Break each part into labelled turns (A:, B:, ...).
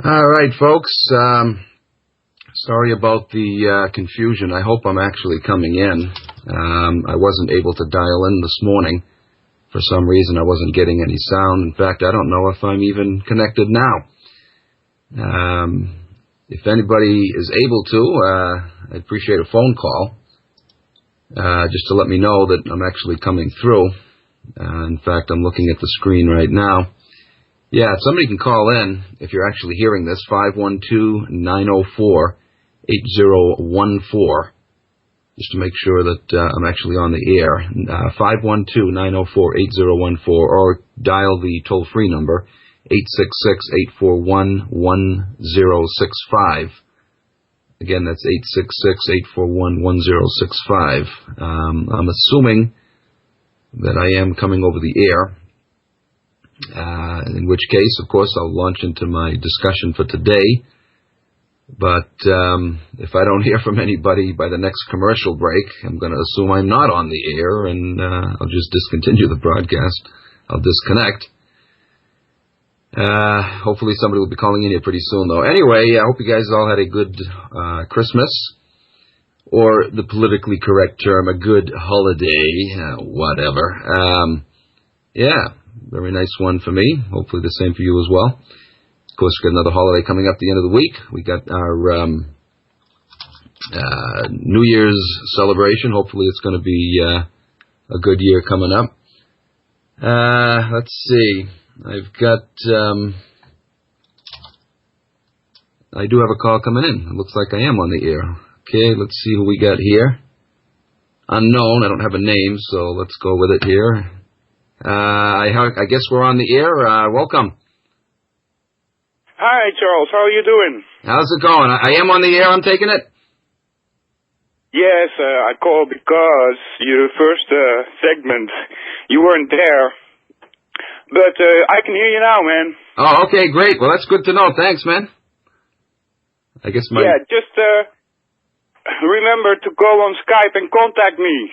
A: All right, folks. Sorry about the confusion. I hope I'm actually coming in. I wasn't able to dial in this morning. For some reason, I wasn't getting any sound. In fact, I don't know if I'm even connected now. If anybody is able to, I'd appreciate a phone call just to let me know that I'm actually coming through. In fact, I'm looking at the screen right now. Yeah, if somebody can call in, if you're actually hearing this, 512-904-8014, just to make sure that I'm actually on the air. 512-904-8014, or dial the toll-free number, 866-841-1065. Again, that's 866-841-1065. I'm assuming that I am coming over the air. In which case, of course, I'll launch into my discussion for today. But if I don't hear from anybody by the next commercial break, I'm going to assume I'm not on the air, and I'll just discontinue the broadcast. I'll disconnect. Hopefully somebody will be calling in here pretty soon, though. Anyway, I hope you guys all had a good Christmas, or the politically correct term, a good holiday, whatever. Yeah. Very nice one for me. Hopefully the same for you as well. Of course, we've got another holiday coming up at the end of the week. We got our New Year's celebration. Hopefully it's going to be a good year coming up. Let's see. I've got... I do have a call coming in. It looks like I am on the air. Okay, let's see who we got here. Unknown. I don't have a name, so let's go with it here. I guess we're on the air. Welcome.
B: Hi, Charles. How are you doing?
A: How's it going? I am on the air. I'm taking it?
B: Yes, I called because your first segment, you weren't there. But I can hear you now, man.
A: Oh, okay, great. Well, that's good to know. Thanks, man. I guess my...
B: Yeah, just remember to go on Skype and contact me.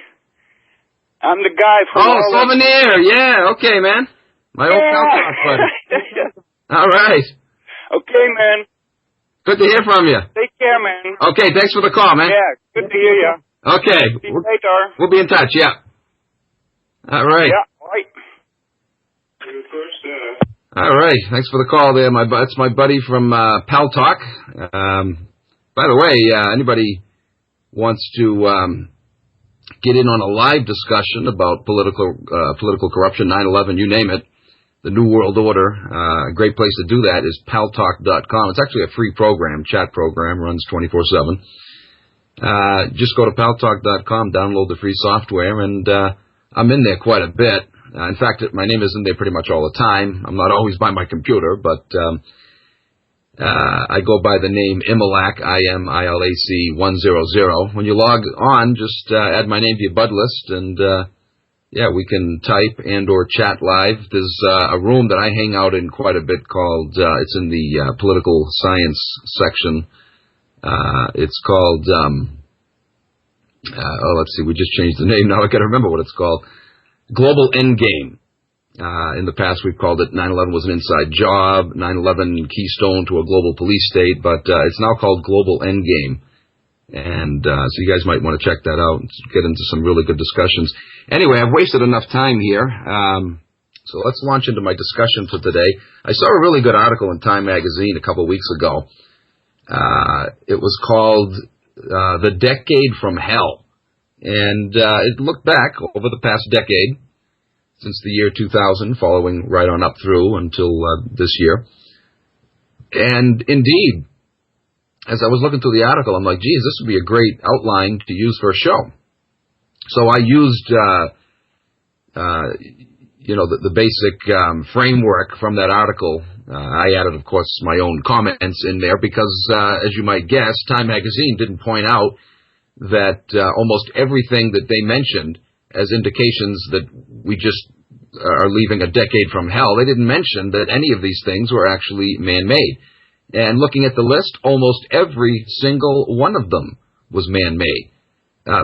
B: I'm the guy from...
A: Oh, Souvenir. Yeah, okay, man. My old Caltech buddy. All right.
B: Okay, man.
A: Good to hear from you.
B: Take care, man.
A: Okay, thanks for the call, man.
B: Yeah, good to hear you.
A: Okay.
B: See you later.
A: We'll be in touch, yeah. All right.
B: Yeah, all right.
A: All right. Thanks for the call there. That's my buddy from Pal Talk. By the way, anybody wants to... get in on a live discussion about political corruption, 9/11, you name it, the New World Order. A great place to do that is paltalk.com. It's actually a free program, chat program, runs 24/7. Just go to paltalk.com, download the free software, and I'm in there quite a bit. In fact, my name is in there pretty much all the time. I'm not always by my computer, but... I go by the name Imilac, IMILAC 100. When you log on, just add my name to your bud list, and yeah, we can type and or chat live. There's a room that I hang out in quite a bit called, it's in the political science section. It's called, let's see, we just changed the name. Now I got to remember what it's called. Global Endgame. In the past, we've called it 9/11 was an inside job, 9/11 keystone to a global police state, but it's now called Global Endgame. And so you guys might want to check that out and get into some really good discussions. Anyway, I've wasted enough time here, so let's launch into my discussion for today. I saw a really good article in Time magazine a couple of weeks ago. It was called The Decade from Hell. And it looked back over the past decade, since the year 2000, following right on up through until this year. And indeed, as I was looking through the article, I'm like, geez, this would be a great outline to use for a show. So I used, the basic framework from that article. I added, of course, my own comments in there because, as you might guess, Time magazine didn't point out that almost everything that they mentioned as indications that we just are leaving a decade from hell. They didn't mention that any of these things were actually man-made. And looking at the list, almost every single one of them was man-made.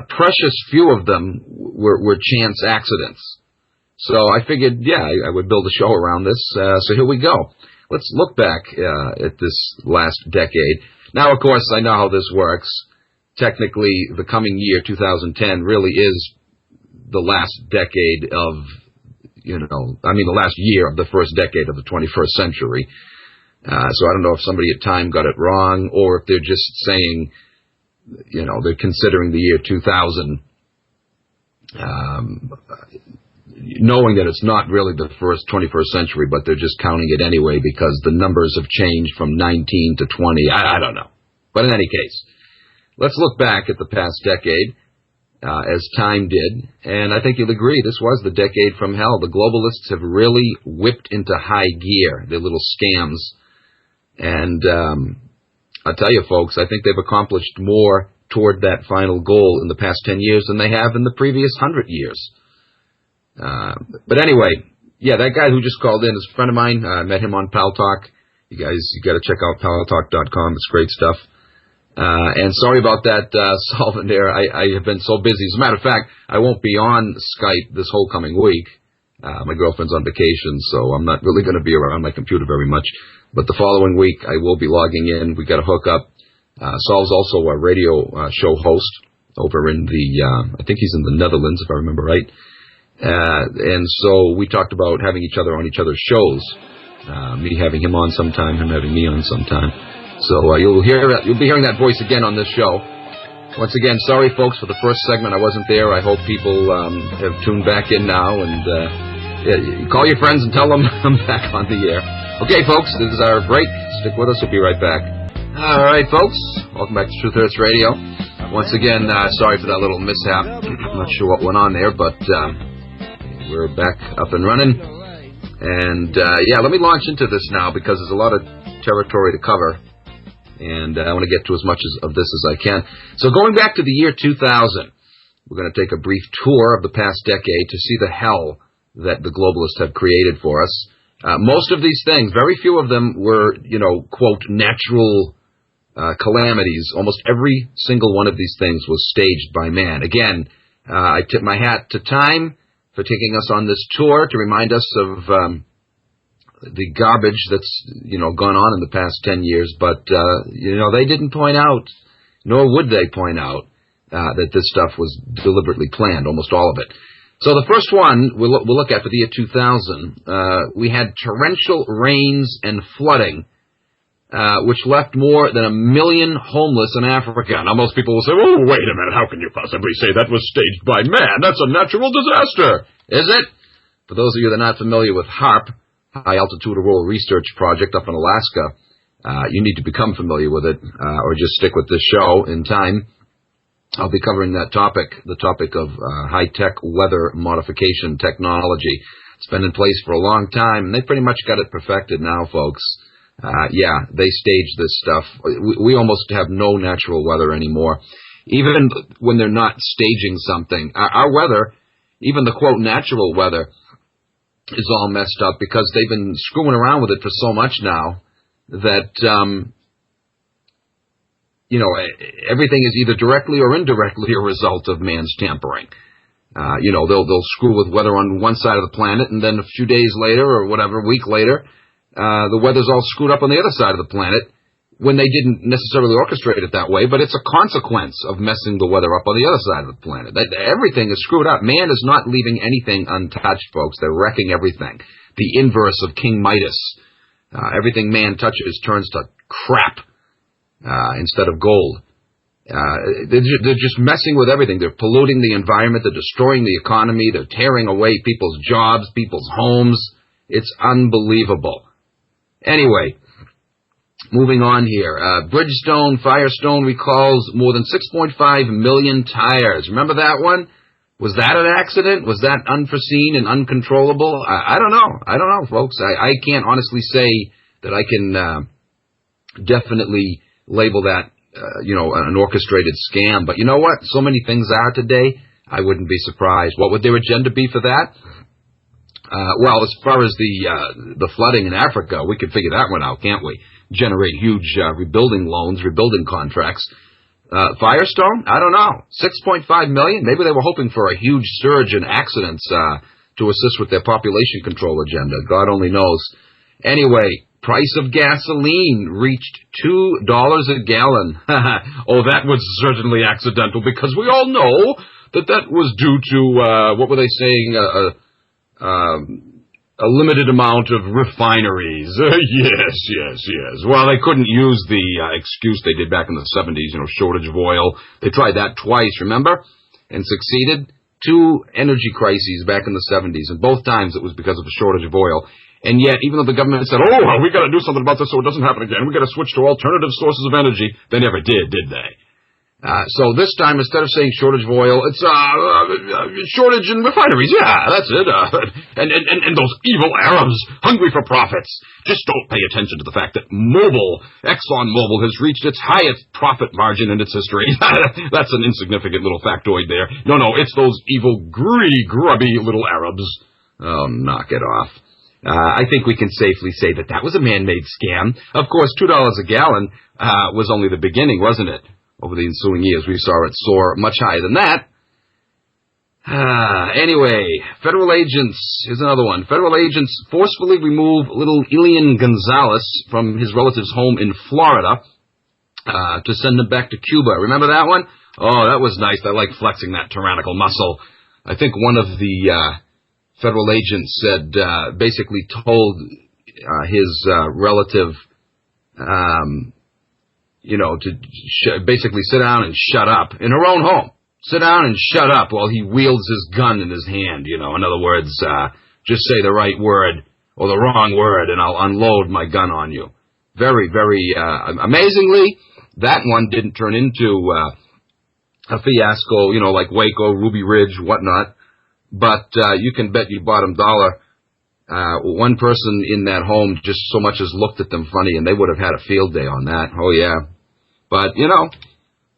A: Precious few of them were chance accidents. So I figured, yeah, I would build a show around this. So here we go. let's look back at this last decade. Now, of course, I know how this works. Technically, the coming year, 2010, really is the last decade of, the last year of the first decade of the 21st century. So I don't know if somebody at Time got it wrong, or if they're just saying, they're considering the year 2000, knowing that it's not really the first 21st century, but they're just counting it anyway because the numbers have changed from 19 to 20. I don't know. But in any case, let's look back at the past decade, as Time did, and I think you'll agree this was the decade from hell. The globalists have really whipped into high gear their little scams, and I'll tell you, folks, I think they've accomplished more toward that final goal in the past 10 years than they have in the previous 100 years. But anyway, yeah, that guy who just called in is a friend of mine. I met him on Pal Talk. You got to check out paltalk.com. It's great stuff. And sorry about that, Solvent there. I have been so busy. As a matter of fact, I won't be on Skype this whole coming week. My girlfriend's on vacation, so I'm not really going to be around my computer very much. But the following week, I will be logging in. We got to hook up. Sol's also a radio show host over in I think he's in the Netherlands, if I remember right. And so we talked about having each other on each other's shows. Me having him on sometime, him having me on sometime. So you'll be hearing that voice again on this show. Once again, sorry folks for the first segment. I wasn't there. I hope people have tuned back in now, and call your friends and tell them I'm back on the air. Okay, folks, this is our break. Stick with us. We'll be right back. All right, folks. Welcome back to Truth Hurts Radio. Once again, sorry for that little mishap. I'm not sure what went on there, but we're back up and running. And, let me launch into this now because there's a lot of territory to cover. And I want to get to as much of this as I can. So going back to the year 2000, we're going to take a brief tour of the past decade to see the hell that the globalists have created for us. Most of these things, very few of them were, quote, natural calamities. Almost every single one of these things was staged by man. Again, I tip my hat to Time for taking us on this tour to remind us of the garbage that's, gone on in the past 10 years. But, they didn't point out, nor would they point out, that this stuff was deliberately planned, almost all of it. So the first one we'll look at for the year 2000, we had torrential rains and flooding, which left more than 1 million homeless in Africa. Now, most people will say, oh, wait a minute, how can you possibly say that was staged by man? That's a natural disaster. Is it? For those of you that are not familiar with HAARP, High Altitude Auroral Research Project up in Alaska, you need to become familiar with it, or just stick with this show in time. I'll be covering that topic, the topic of high-tech weather modification technology. It's been in place for a long time, and they pretty much got it perfected now, folks. They stage this stuff. We almost have no natural weather anymore. Even when they're not staging something, our weather, even the, quote, natural weather, is all messed up because they've been screwing around with it for so much now that, everything is either directly or indirectly a result of man's tampering. They'll screw with weather on one side of the planet, and then a few days later or whatever, a week later, the weather's all screwed up on the other side of the planet when they didn't necessarily orchestrate it that way, but it's a consequence of messing the weather up on the other side of the planet. Everything is screwed up. Man is not leaving anything untouched, folks. They're wrecking everything. The inverse of King Midas. Everything man touches turns to crap instead of gold. They're just messing with everything. They're polluting the environment. They're destroying the economy. They're tearing away people's jobs, people's homes. It's unbelievable. Anyway, moving on here. Bridgestone Firestone recalls more than 6.5 million tires. Remember that one? Was that an accident? Was that unforeseen and uncontrollable? I don't know. I don't know, folks. I can't honestly say that I can definitely label that, an orchestrated scam. But you know what? So many things are today, I wouldn't be surprised. What would their agenda be for that? Well, as far as the flooding in Africa, we can figure that one out, can't we? Generate huge rebuilding loans, rebuilding contracts. Firestone? I don't know. 6.5 million? Maybe they were hoping for a huge surge in accidents to assist with their population control agenda. God only knows. Anyway, Price of gasoline reached $2 a gallon. Oh, that was certainly accidental, because we all know that was due to, what were they saying, a limited amount of refineries. Yes. Well, they couldn't use the excuse they did back in the 70s, shortage of oil. They tried that twice, remember? And succeeded. 2 energy crises back in the 70s, and both times it was because of a shortage of oil. And yet, even though the government said, we got to do something about this so it doesn't happen again, we got to switch to alternative sources of energy, they never did they? So this time, instead of saying shortage of oil, it's shortage in refineries. Yeah, that's it. And those evil Arabs, hungry for profits. Just don't pay attention to the fact that ExxonMobil has reached its highest profit margin in its history. That's an insignificant little factoid there. No, it's those evil, greedy, grubby little Arabs. Oh, knock it off. I think we can safely say that was a man-made scam. Of course, $2 a gallon was only the beginning, wasn't it? Over the ensuing years, we saw it soar much higher than that. Anyway, federal agents, here's another one. Federal agents forcefully remove little Elian Gonzalez from his relative's home in Florida to send him back to Cuba. Remember that one? Oh, that was nice. I like flexing that tyrannical muscle. I think one of the federal agents said, basically told his relative, to basically sit down and shut up in her own home. Sit down and shut up while he wields his gun in his hand, In other words, just say the right word or the wrong word and I'll unload my gun on you. Very, very amazingly, that one didn't turn into a fiasco, like Waco, Ruby Ridge, whatnot. But you can bet your bottom dollar one person in that home just so much as looked at them funny, and they would have had a field day on that. Oh, yeah. But,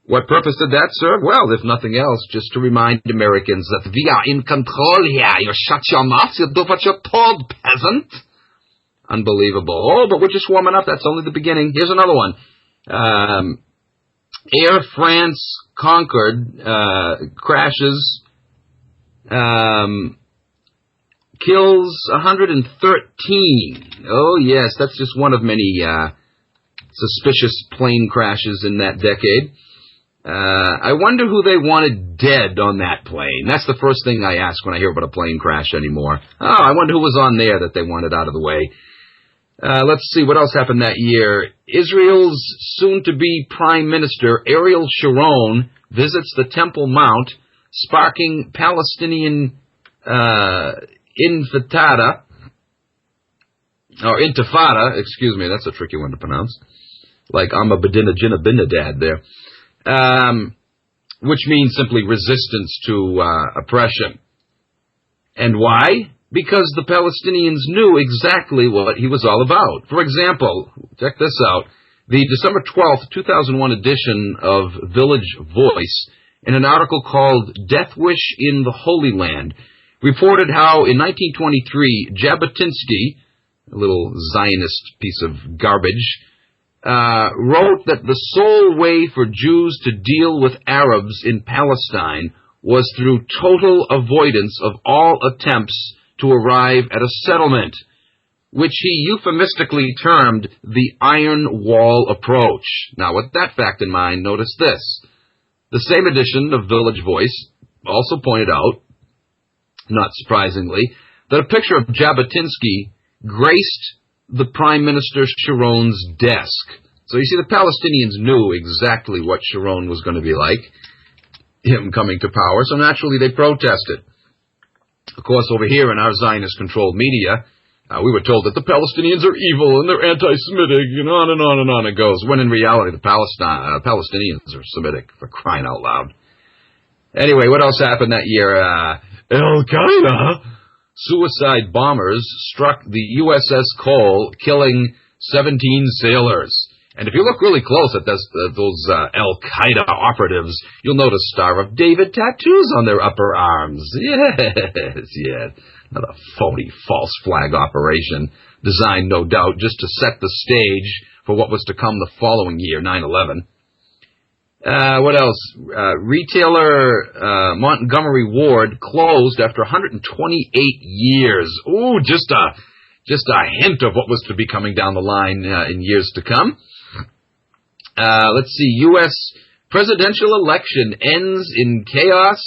A: what purpose did that serve? Well, if nothing else, just to remind Americans that we are in control here. You shut your mouth, you do what you're told, peasant. Unbelievable. Oh, but we're just warming up. That's only the beginning. Here's another one. Air France Concorde crashes, kills 113. Oh, yes, that's just one of many suspicious plane crashes in that decade. I wonder who they wanted dead on that plane. That's the first thing I ask when I hear about a plane crash anymore. Oh, I wonder who was on there that they wanted out of the way. Let's see, what else happened that year? Israel's soon-to-be Prime Minister, Ariel Sharon, visits the Temple Mount, sparking Palestinian intifada, excuse me, that's a tricky one to pronounce. Like I'm a Badina Jinna Binadad there. Which means simply resistance to oppression. And why? Because the Palestinians knew exactly what he was all about. For example, check this out. The December 12th, 2001 edition of Village Voice, in an article called Death Wish in the Holy Land, reported how in 1923, Jabotinsky, a little Zionist piece of garbage, wrote that the sole way for Jews to deal with Arabs in Palestine was through total avoidance of all attempts to arrive at a settlement, which he euphemistically termed the Iron Wall approach. Now, with that fact in mind, notice this. The same edition of Village Voice also pointed out, not surprisingly, that a picture of Jabotinsky graced the Prime Minister Sharon's desk. So you see, the Palestinians knew exactly what Sharon was going to be like, him coming to power, so naturally they protested. Of course, over here in our Zionist-controlled media, we were told that the Palestinians are evil and they're anti-Semitic, and on and on and on it goes, when in reality the Palestinians are Semitic, for crying out loud. Anyway, what else happened that year? Al-Qaeda suicide bombers struck the USS Cole, killing 17 sailors. And if you look really close at those Al-Qaeda operatives, you'll notice Star of David tattoos on their upper arms. Yes. Another phony false flag operation, designed, no doubt, just to set the stage for what was to come the following year, 9/11. What else? Retailer Montgomery Ward closed after 128 years. Ooh, just just a hint of what was to be coming down the line in years to come. Let's see. U.S. presidential election ends in chaos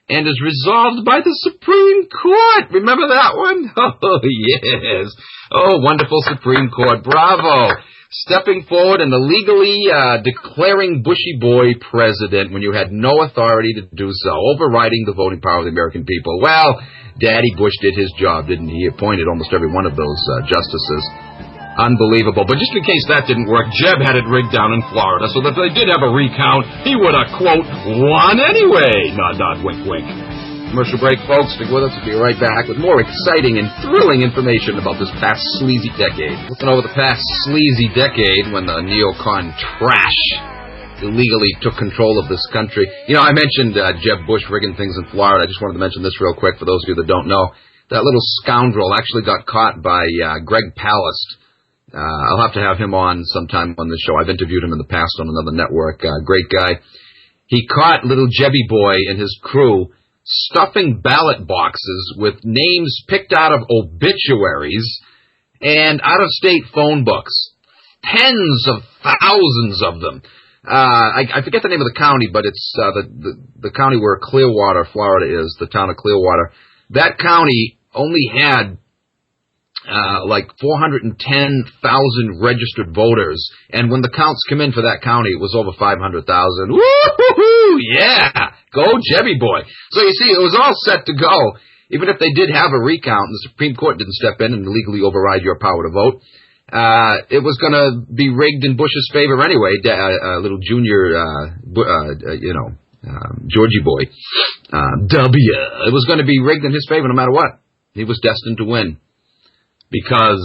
A: and is resolved by the Supreme Court. Remember that one? Oh, yes. Oh, wonderful Supreme Court. Bravo. Stepping forward and illegally declaring Bushy Boy president when you had no authority to do so, overriding the voting power of the American people. Well, Daddy Bush did his job, didn't he? He appointed almost every one of those justices. Unbelievable. But just in case that didn't work, Jeb had it rigged down in Florida so that if they did have a recount, he would have, quote, won anyway. Nod, nod, wink, wink. Commercial break, folks. Stick with us. We'll be right back with more exciting and thrilling information about this past sleazy decade. Looking over the past sleazy decade when the neocon trash illegally took control of this country. You know, I mentioned Jeb Bush rigging things in Florida. I just wanted to mention this real quick for those of you that don't know. That little scoundrel actually got caught by Greg Palast. I'll have to have him on sometime on the show. I've interviewed him in the past on another network. Great guy. He caught little Jebby Boy and his crew stuffing ballot boxes with names picked out of obituaries and out-of-state phone books. Tens of thousands of them. I forget the name of the county, but it's the county where Clearwater, Florida is, the town of Clearwater. That county only had like 410,000 registered voters, and when the counts come in for that county, it was over 500,000. Woo-hoo-hoo! Yeah! Go Jebby Boy! So you see, it was all set to go. Even if they did have a recount, and the Supreme Court didn't step in and legally override your power to vote, it was going to be rigged in Bush's favor anyway. Little junior, Georgie Boy, W. It was going to be rigged in his favor no matter what. He was destined to win. Because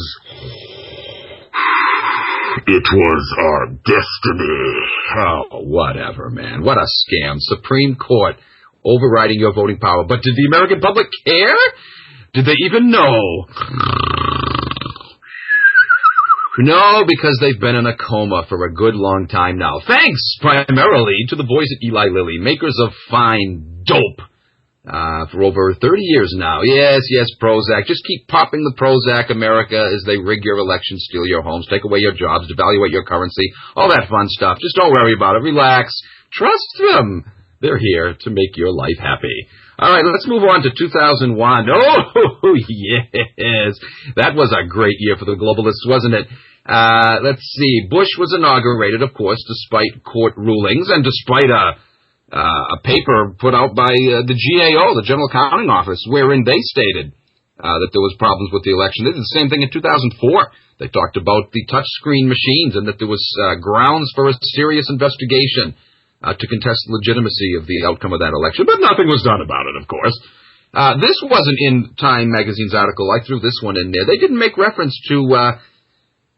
A: it was our destiny. Oh, whatever, man. What a scam. Supreme Court overriding your voting power. But did the American public care? Did they even know? No, because they've been in a coma for a good long time now. Thanks, primarily, to the boys at Eli Lilly, makers of fine dope. For over 30 years now. Yes, Prozac. Just keep popping the Prozac, America, as they rig your elections, steal your homes, take away your jobs, devaluate your currency, all that fun stuff. Just don't worry about it. Relax. Trust them. They're here to make your life happy. All right, let's move on to 2001. Oh, yes. That was a great year for the globalists, wasn't it? Let's see. Bush was inaugurated, of course, despite court rulings and despite a paper put out by the GAO, the General Accounting Office, wherein they stated that there was problems with the election. They did the same thing in 2004. They talked about the touchscreen machines and that there was grounds for a serious investigation to contest the legitimacy of the outcome of that election. But nothing was done about it, of course. This wasn't in Time magazine's article. I threw this one in there. They didn't make reference to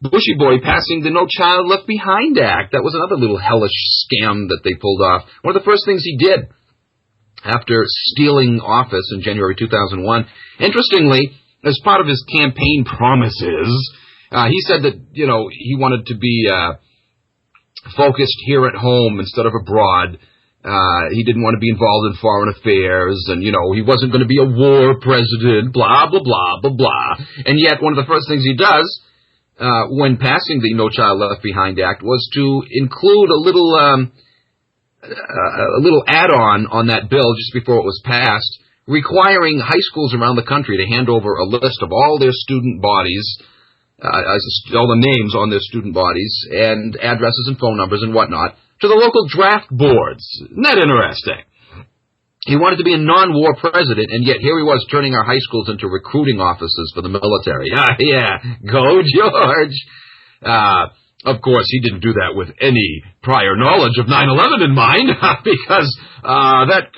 A: Bushy Boy passing the No Child Left Behind Act. That was another little hellish scam that they pulled off. One of the first things he did after stealing office in January 2001, interestingly, as part of his campaign promises, he said that, he wanted to be focused here at home instead of abroad. He didn't want to be involved in foreign affairs, and, he wasn't going to be a war president, blah, blah, blah, blah, blah. And yet, one of the first things he does when passing the No Child Left Behind Act was to include a little add-on on that bill just before it was passed, requiring high schools around the country to hand over a list of all their student bodies, all the names on their student bodies, and addresses and phone numbers and whatnot, to the local draft boards. Isn't that interesting? He wanted to be a non-war president, and yet here he was turning our high schools into recruiting offices for the military. Yeah, go George! Of course, he didn't do that with any prior knowledge of 9/11 in mind, because that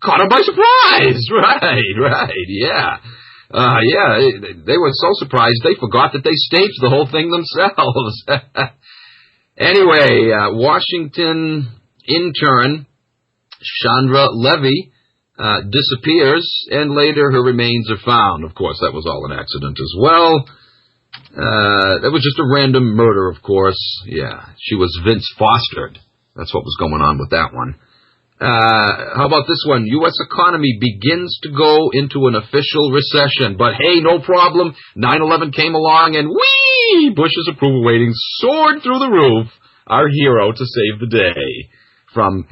A: caught him by surprise. Right, yeah. They were so surprised they forgot that they staged the whole thing themselves. Anyway, Washington intern Chandra Levy disappears, and later her remains are found. Of course, that was all an accident as well. That was just a random murder, of course. Yeah, she was Vince Fostered. That's what was going on with that one. How about this one? U.S. economy begins to go into an official recession. But hey, no problem. 9/11 came along and whee! Bush's approval ratings soared through the roof. Our hero to save the day. From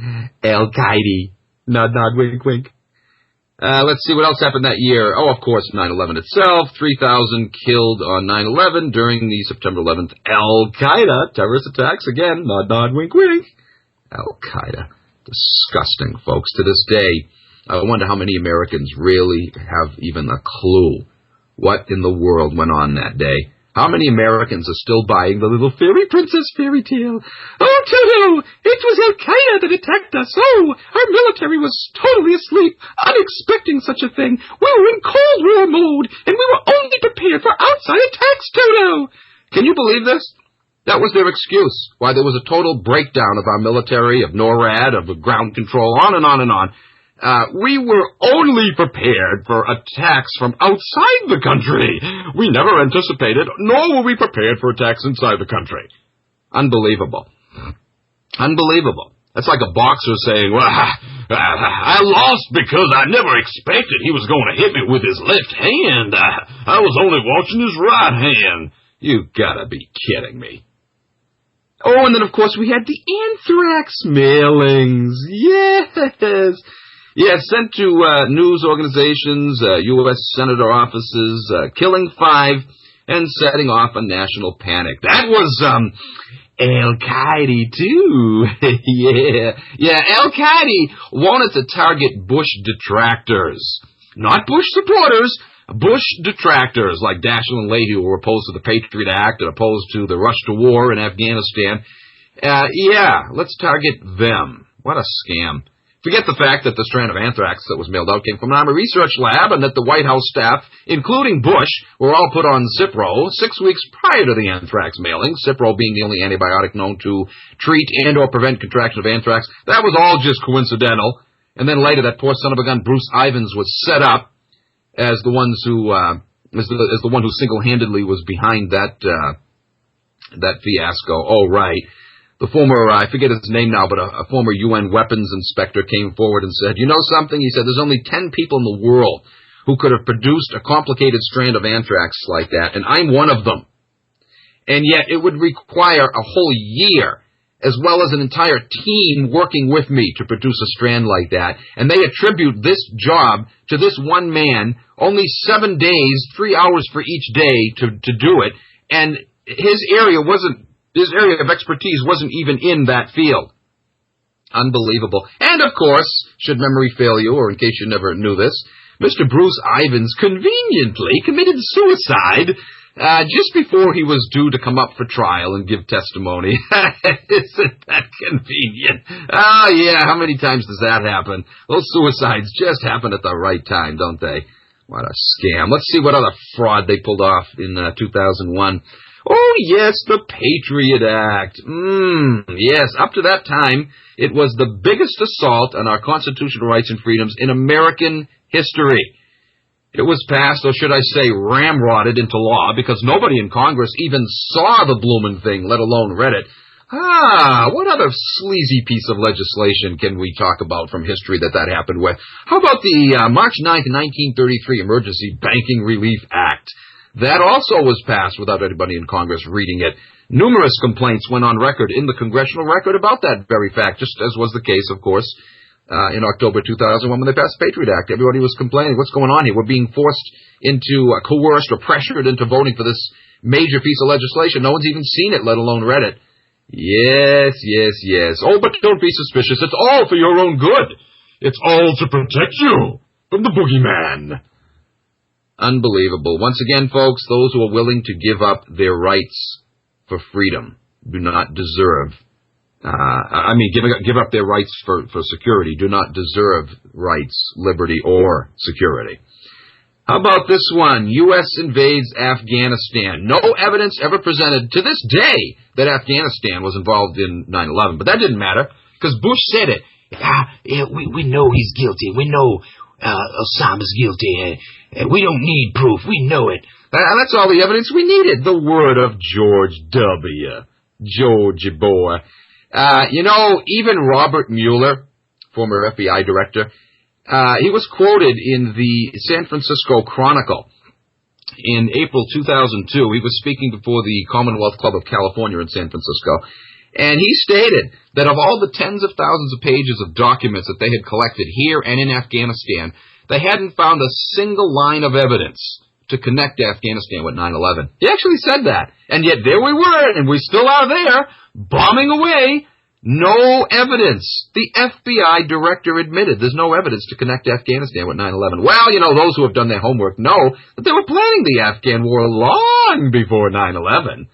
A: Al-Qaeda. Nod, nod, wink, wink. Let's see what else happened that year. Oh, of course, 9/11 itself. 3,000 killed on 9/11 during the September 11th Al-Qaeda terrorist attacks. Again, nod, nod, wink, wink. Al-Qaeda. Disgusting, folks. To this day, I wonder how many Americans really have even a clue what in the world went on that day. How many Americans are still buying the little fairy princess fairy tale? Oh, Toto! It was Al-Qaeda that attacked us. Oh, our military was totally asleep, unexpecting such a thing. We were in Cold War mode, and we were only prepared for outside attacks, Toto! Can you believe this? That was their excuse, why there was a total breakdown of our military, of NORAD, of ground control, on and on and on. We were only prepared for attacks from outside the country. We never anticipated, nor were we prepared for attacks inside the country. Unbelievable. Unbelievable. That's like a boxer saying, well, I lost because I never expected he was going to hit me with his left hand. I was only watching his right hand. You gotta be kidding me. Oh, and then, of course, we had the anthrax mailings. Yes. Yeah, sent to news organizations, U.S. senator offices, killing 5 and setting off a national panic. That was Al-Qaeda, too. Yeah, Al-Qaeda wanted to target Bush detractors. Not Bush supporters, Bush detractors like Daschle and Leahy, who were opposed to the Patriot Act and opposed to the rush to war in Afghanistan. Yeah, let's target them. What a scam. Forget the fact that the strand of anthrax that was mailed out came from an Army research lab and that the White House staff, including Bush, were all put on Cipro 6 weeks prior to the anthrax mailing, Cipro being the only antibiotic known to treat and or prevent contraction of anthrax. That was all just coincidental. And then later, that poor son of a gun, Bruce Ivins, was set up as the one who single-handedly was behind that fiasco. Oh, right. The former, I forget his name now, but a former UN weapons inspector came forward and said, you know something? He said, there's only 10 people in the world who could have produced a complicated strand of anthrax like that, and I'm one of them. And yet it would require a whole year, as well as an entire team working with me to produce a strand like that. And they attribute this job to this one man, only 7 days, 3 hours for each day to do it. And his area of expertise wasn't even in that field. Unbelievable. And of course, should memory fail you, or in case you never knew this, Mr. Bruce Ivins conveniently committed suicide just before he was due to come up for trial and give testimony. Isn't that convenient? Oh, yeah, how many times does that happen? Those suicides just happen at the right time, don't they? What a scam. Let's see what other fraud they pulled off in 2001. Oh, yes, the Patriot Act. Yes, up to that time, it was the biggest assault on our constitutional rights and freedoms in American history. It was passed, or should I say ramrodded into law, because nobody in Congress even saw the bloomin' thing, let alone read it. What other sleazy piece of legislation can we talk about from history that happened with? How about the March 9th, 1933 Emergency Banking Relief Act? That also was passed without anybody in Congress reading it. Numerous complaints went on record in the congressional record about that very fact, just as was the case, of course, in October 2001 when they passed the Patriot Act. Everybody was complaining, what's going on here? We're being forced into, coerced or pressured into voting for this major piece of legislation. No one's even seen it, let alone read it. Yes, yes, yes. Oh, but don't be suspicious. It's all for your own good. It's all to protect you from the boogeyman. Unbelievable. Once again, folks, those who are willing to give up their rights for freedom do not deserve, give up their rights for security, do not deserve rights, liberty, or security. How about this one? U.S. invades Afghanistan. No evidence ever presented to this day that Afghanistan was involved in 9/11, but that didn't matter because Bush said it. We know he's guilty. We know Osama's guilty. We don't need proof. We know it. That's all the evidence we needed. The word of George W. Georgie boy. Even Robert Mueller, former FBI director. He was quoted in the San Francisco Chronicle in April 2002. He was speaking before the Commonwealth Club of California in San Francisco, and he stated that of all the tens of thousands of pages of documents that they had collected here and in Afghanistan, they hadn't found a single line of evidence to connect Afghanistan with 9/11. He actually said that, and yet there we were, and we still are there, bombing away. No evidence. The FBI director admitted there's no evidence to connect Afghanistan with 9/11. Well, those who have done their homework know that they were planning the Afghan war long before 9/11.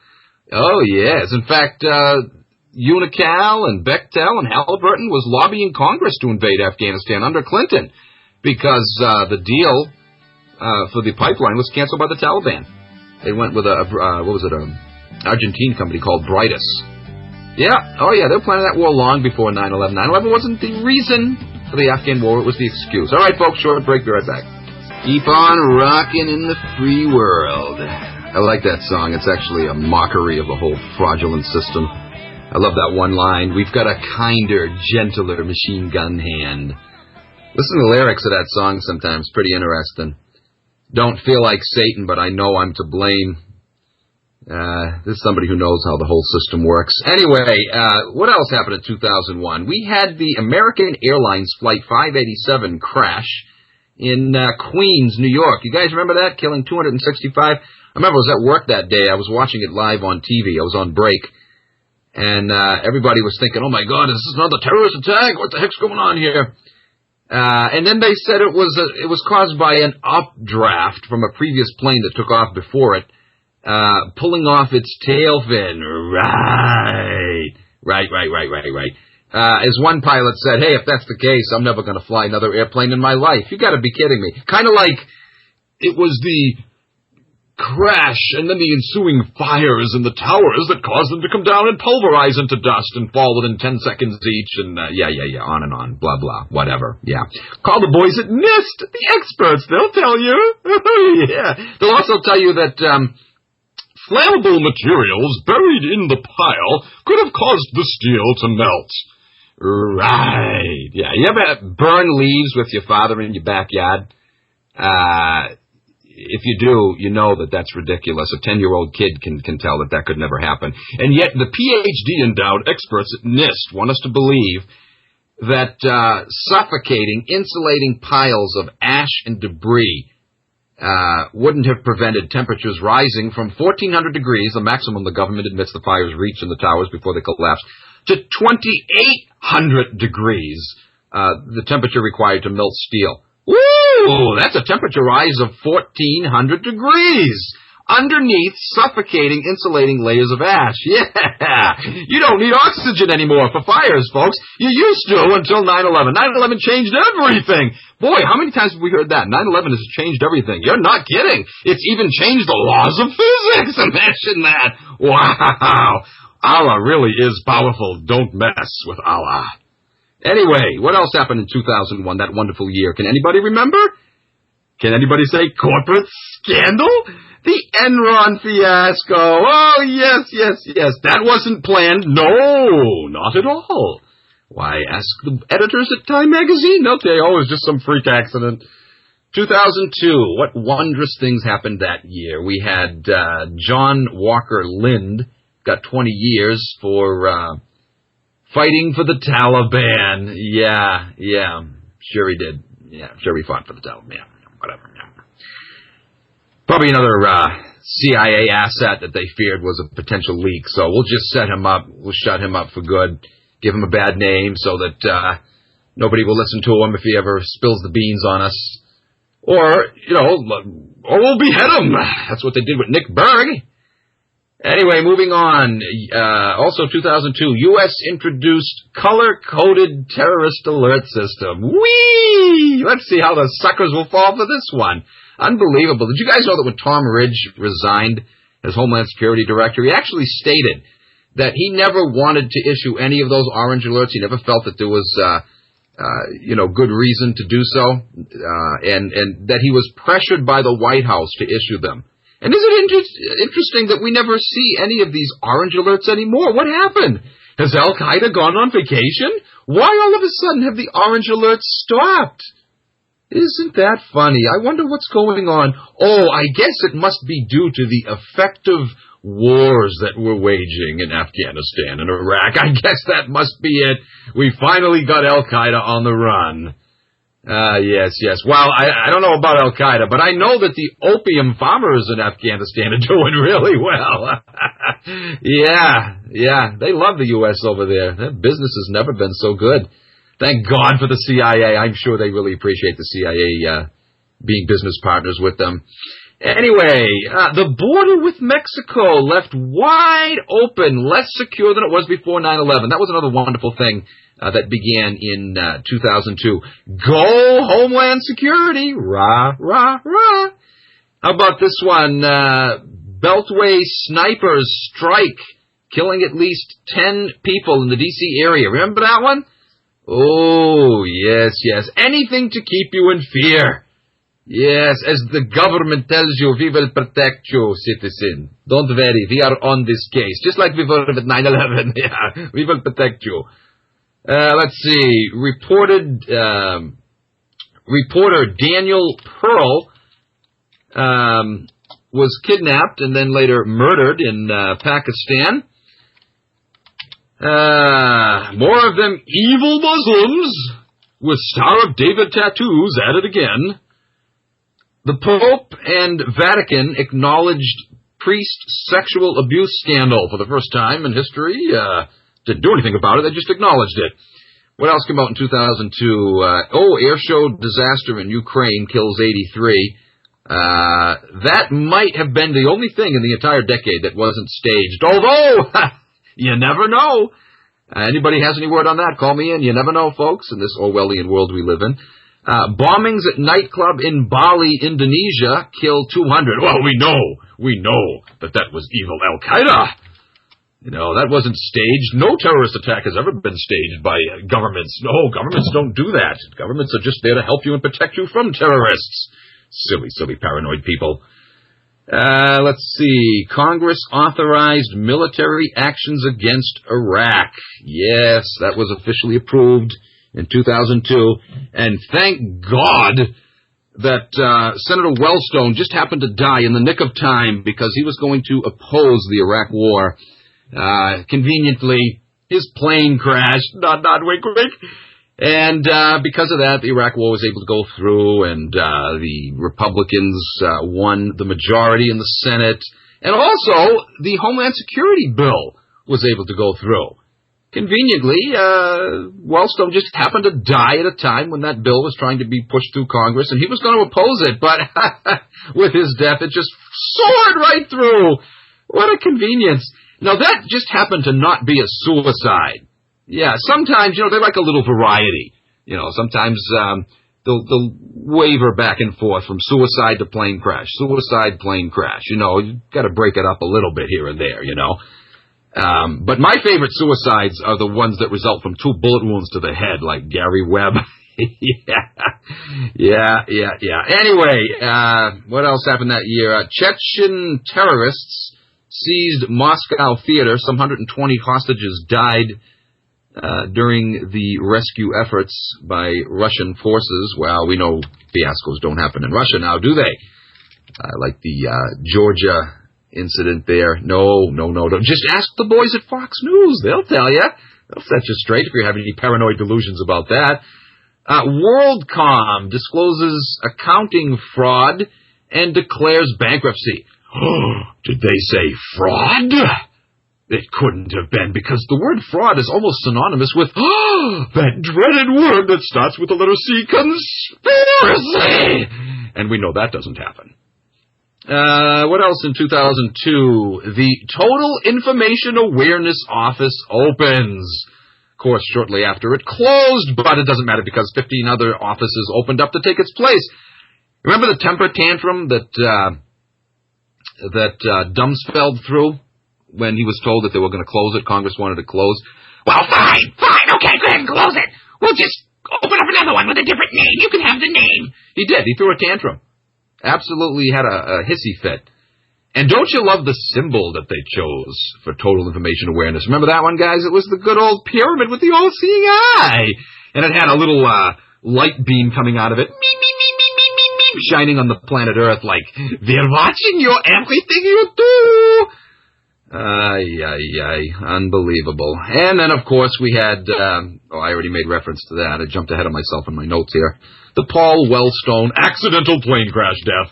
A: Oh, yes. In fact, Unical and Bechtel and Halliburton was lobbying Congress to invade Afghanistan under Clinton because the deal for the pipeline was canceled by the Taliban. They went with an Argentine company called Bribe. Yeah, oh yeah, they were planning that war long before 9/11. 9/11 wasn't the reason for the Afghan war, it was the excuse. All right, folks, short break, be right back. Keep on rocking in the free world. I like that song. It's actually a mockery of the whole fraudulent system. I love that one line. We've got a kinder, gentler machine gun hand. Listen to the lyrics of that song sometimes. Pretty interesting. Don't feel like Satan, but I know I'm to blame. This is somebody who knows how the whole system works. Anyway, what else happened in 2001? We had the American Airlines Flight 587 crash in Queens, New York. You guys remember that? Killing 265? I remember I was at work that day. I was watching it live on TV. I was on break. And everybody was thinking, oh my God, is this another terrorist attack? What the heck's going on here? And then they said it was caused by an updraft from a previous plane that took off before it. Pulling off its tail fin. Right. As one pilot said, hey, if that's the case, I'm never going to fly another airplane in my life. You got to be kidding me. Kind of like it was the crash and then the ensuing fires in the towers that caused them to come down and pulverize into dust and fall within 10 seconds each. And on and on, blah, blah, whatever. Yeah. Call the boys at NIST, the experts. They'll tell you. Yeah. They'll also tell you that flammable materials buried in the pile could have caused the steel to melt. Right. Yeah. You ever burn leaves with your father in your backyard? If you do, you know that that's ridiculous. A 10-year-old kid can tell that could never happen. And yet the PhD-endowed experts at NIST want us to believe that suffocating, insulating piles of ash and debris wouldn't have prevented temperatures rising from 1,400 degrees, the maximum the government admits the fires reached in the towers before they collapsed, to 2,800 degrees, the temperature required to melt steel. Woo! That's a temperature rise of 1,400 degrees underneath suffocating, insulating layers of ash. Yeah! You don't need oxygen anymore for fires, folks. You used to until 9/11. 9/11 changed everything. Boy, how many times have we heard that? 9/11 has changed everything. You're not kidding. It's even changed the laws of physics. Imagine that. Wow. Allah really is powerful. Don't mess with Allah. Anyway, what else happened in 2001, that wonderful year? Can anybody remember? Can anybody say corporate scandal? The Enron fiasco. Oh, yes. That wasn't planned. No, not at all. Why, ask the editors at Time Magazine. They'll tell you, it was just some freak accident. 2002, what wondrous things happened that year. We had John Walker Lind, got 20 years for fighting for the Taliban. Yeah, sure he did. Yeah, sure he fought for the Taliban. Whatever. Probably another CIA asset that they feared was a potential leak. So we'll just set him up. We'll shut him up for good. Give him a bad name so that nobody will listen to him if he ever spills the beans on us. Or we'll behead him. That's what they did with Nick Berg. Anyway, moving on. Also 2002, U.S. introduced color-coded terrorist alert system. Whee! Let's see how the suckers will fall for this one. Unbelievable. Did you guys know that when Tom Ridge resigned as Homeland Security Director, he actually stated that he never wanted to issue any of those orange alerts. He never felt that there was, good reason to do so, and that he was pressured by the White House to issue them. And isn't it interesting that we never see any of these orange alerts anymore? What happened? Has Al-Qaeda gone on vacation? Why all of a sudden have the orange alerts stopped? Isn't that funny? I wonder what's going on. Oh, I guess it must be due to the effective wars that we're waging in Afghanistan and Iraq. I guess that must be it. We finally got Al-Qaeda on the run. Yes. Well, I don't know about Al-Qaeda, but I know that the opium farmers in Afghanistan are doing really well. Yeah. They love the U.S. over there. Their business has never been so good. Thank God for the CIA. I'm sure they really appreciate the CIA being business partners with them. Anyway, the border with Mexico left wide open, less secure than it was before 9/11. That was another wonderful thing that began in 2002. Go Homeland Security! Rah, rah, rah! How about this one? Beltway snipers strike, killing at least 10 people in the D.C. area. Remember that one? Oh, yes. Anything to keep you in fear. Yes, as the government tells you, we will protect you, citizen. Don't worry, we are on this case. Just like we were with 9/11. Yeah, we will protect you. Let's see. Reporter Daniel Pearl was kidnapped and then later murdered in Pakistan. More of them evil Muslims with Star of David tattoos at it again. The Pope and Vatican acknowledged priest sexual abuse scandal for the first time in history. Didn't do anything about it, they just acknowledged it. What else came out in 2002? Air show disaster in Ukraine kills 83. That might have been the only thing in the entire decade that wasn't staged, although you never know. Anybody has any word on that, call me in. You never know, folks, in this Orwellian world we live in. Bombings at nightclub in Bali, Indonesia, killed 200. Well, we know that was evil Al-Qaeda. You know, that wasn't staged. No terrorist attack has ever been staged by governments. No, governments don't do that. Governments are just there to help you and protect you from terrorists. Silly paranoid people. Let's see. Congress authorized military actions against Iraq. Yes, that was officially approved in 2002. And thank God that Senator Wellstone just happened to die in the nick of time because he was going to oppose the Iraq war. Conveniently, his plane crashed. Not wink. And because of that, the Iraq war was able to go through, and the Republicans won the majority in the Senate. And also, the Homeland Security bill was able to go through. Conveniently, Wellstone just happened to die at a time when that bill was trying to be pushed through Congress, and he was going to oppose it, but with his death, it just soared right through. What a convenience. Now, that just happened to not be a suicide. Yeah, sometimes, they like a little variety. Sometimes they'll waver back and forth from suicide to plane crash, suicide, plane crash. You got to break it up a little bit here and there, But my favorite suicides are the ones that result from 2 bullet wounds to the head, like Gary Webb. Yeah. Anyway, what else happened that year? Chechen terrorists seized Moscow theater. Some 120 hostages died during the rescue efforts by Russian forces. Well, we know fiascos don't happen in Russia now, do they? Like the Georgia incident there. No. Just ask the boys at Fox News. They'll tell you. They'll set you straight if you have any paranoid delusions about that. WorldCom discloses accounting fraud and declares bankruptcy. Did they say fraud? It couldn't have been, because the word fraud is almost synonymous with that dreaded word that starts with the letter C, conspiracy. And we know that doesn't happen. What else in 2002? The Total Information Awareness Office opens. Of course, shortly after it closed, but it doesn't matter because 15 other offices opened up to take its place. Remember the temper tantrum that Dumsfeld threw when he was told that they were going to close it? Congress wanted to close. Well, fine, okay, go ahead and close it. We'll just open up another one with a different name. You can have the name. He did. He threw a tantrum. Absolutely had a hissy fit. And don't you love the symbol that they chose for total information awareness? Remember that one, guys? It was the good old pyramid with the all-seeing eye. And it had a little light beam coming out of it, shining on the planet Earth like, we're watching you, everything you do. Unbelievable. And then, of course, we had, I already made reference to that. I jumped ahead of myself in my notes here. The Paul Wellstone accidental plane crash death.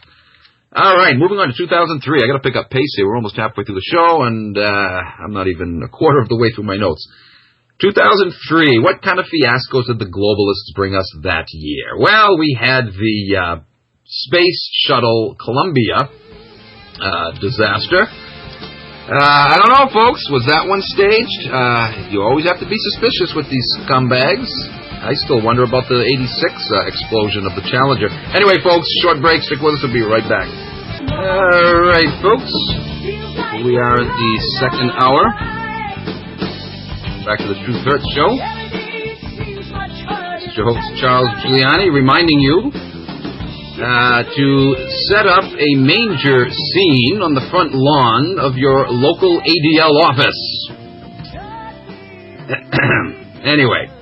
A: All right, moving on to 2003. I got to pick up pace here. We're almost halfway through the show, and I'm not even a quarter of the way through my notes. 2003, what kind of fiascos did the globalists bring us that year? Well, we had the Space Shuttle Columbia disaster. I don't know, folks. Was that one staged? You always have to be suspicious with these scumbags. I still wonder about the 86 explosion of the Challenger. Anyway, folks, short break. Stick with us. We'll be right back. All right, folks. We are at the second hour. Back to the Truth Hurts show. This is your host, Charles Giuliani, reminding you to set up a manger scene on the front lawn of your local ADL office. Anyway.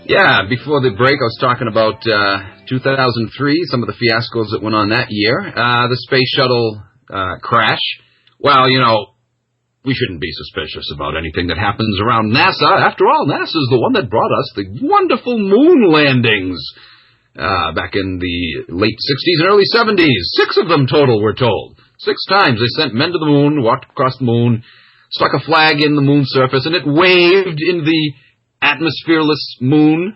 A: Yeah, before the break, I was talking about 2003, some of the fiascos that went on that year. The space shuttle crash. Well, you know, we shouldn't be suspicious about anything that happens around NASA. After all, NASA's the one that brought us the wonderful moon landings back in the late 60s and early 70s. 6 of them total, we're told. 6 times they sent men to the moon, walked across the moon, stuck a flag in the moon surface, and it waved in the atmosphereless moon.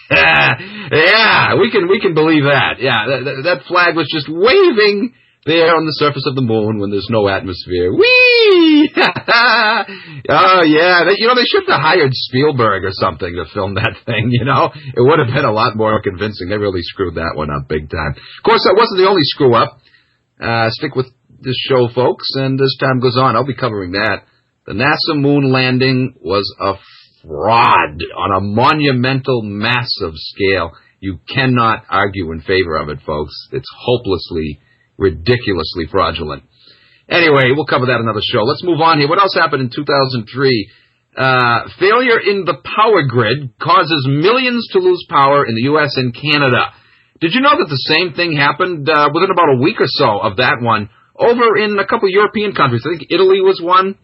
A: Yeah, we can believe that. Yeah, that flag was just waving there on the surface of the moon when there's no atmosphere. Whee! Oh, yeah. They should have hired Spielberg or something to film that thing, you know. It would have been a lot more convincing. They really screwed that one up big time. Of course, that wasn't the only screw-up. Stick with this show, folks, and as time goes on, I'll be covering that. The NASA moon landing was a fraud on a monumental, massive scale. You cannot argue in favor of it, folks. It's hopelessly, ridiculously fraudulent. Anyway, we'll cover that another show. Let's move on here. What else happened in 2003? Failure in the power grid causes millions to lose power in the U.S. and Canada. Did you know that the same thing happened within about a week or so of that one over in a couple of European countries? I think Italy was one.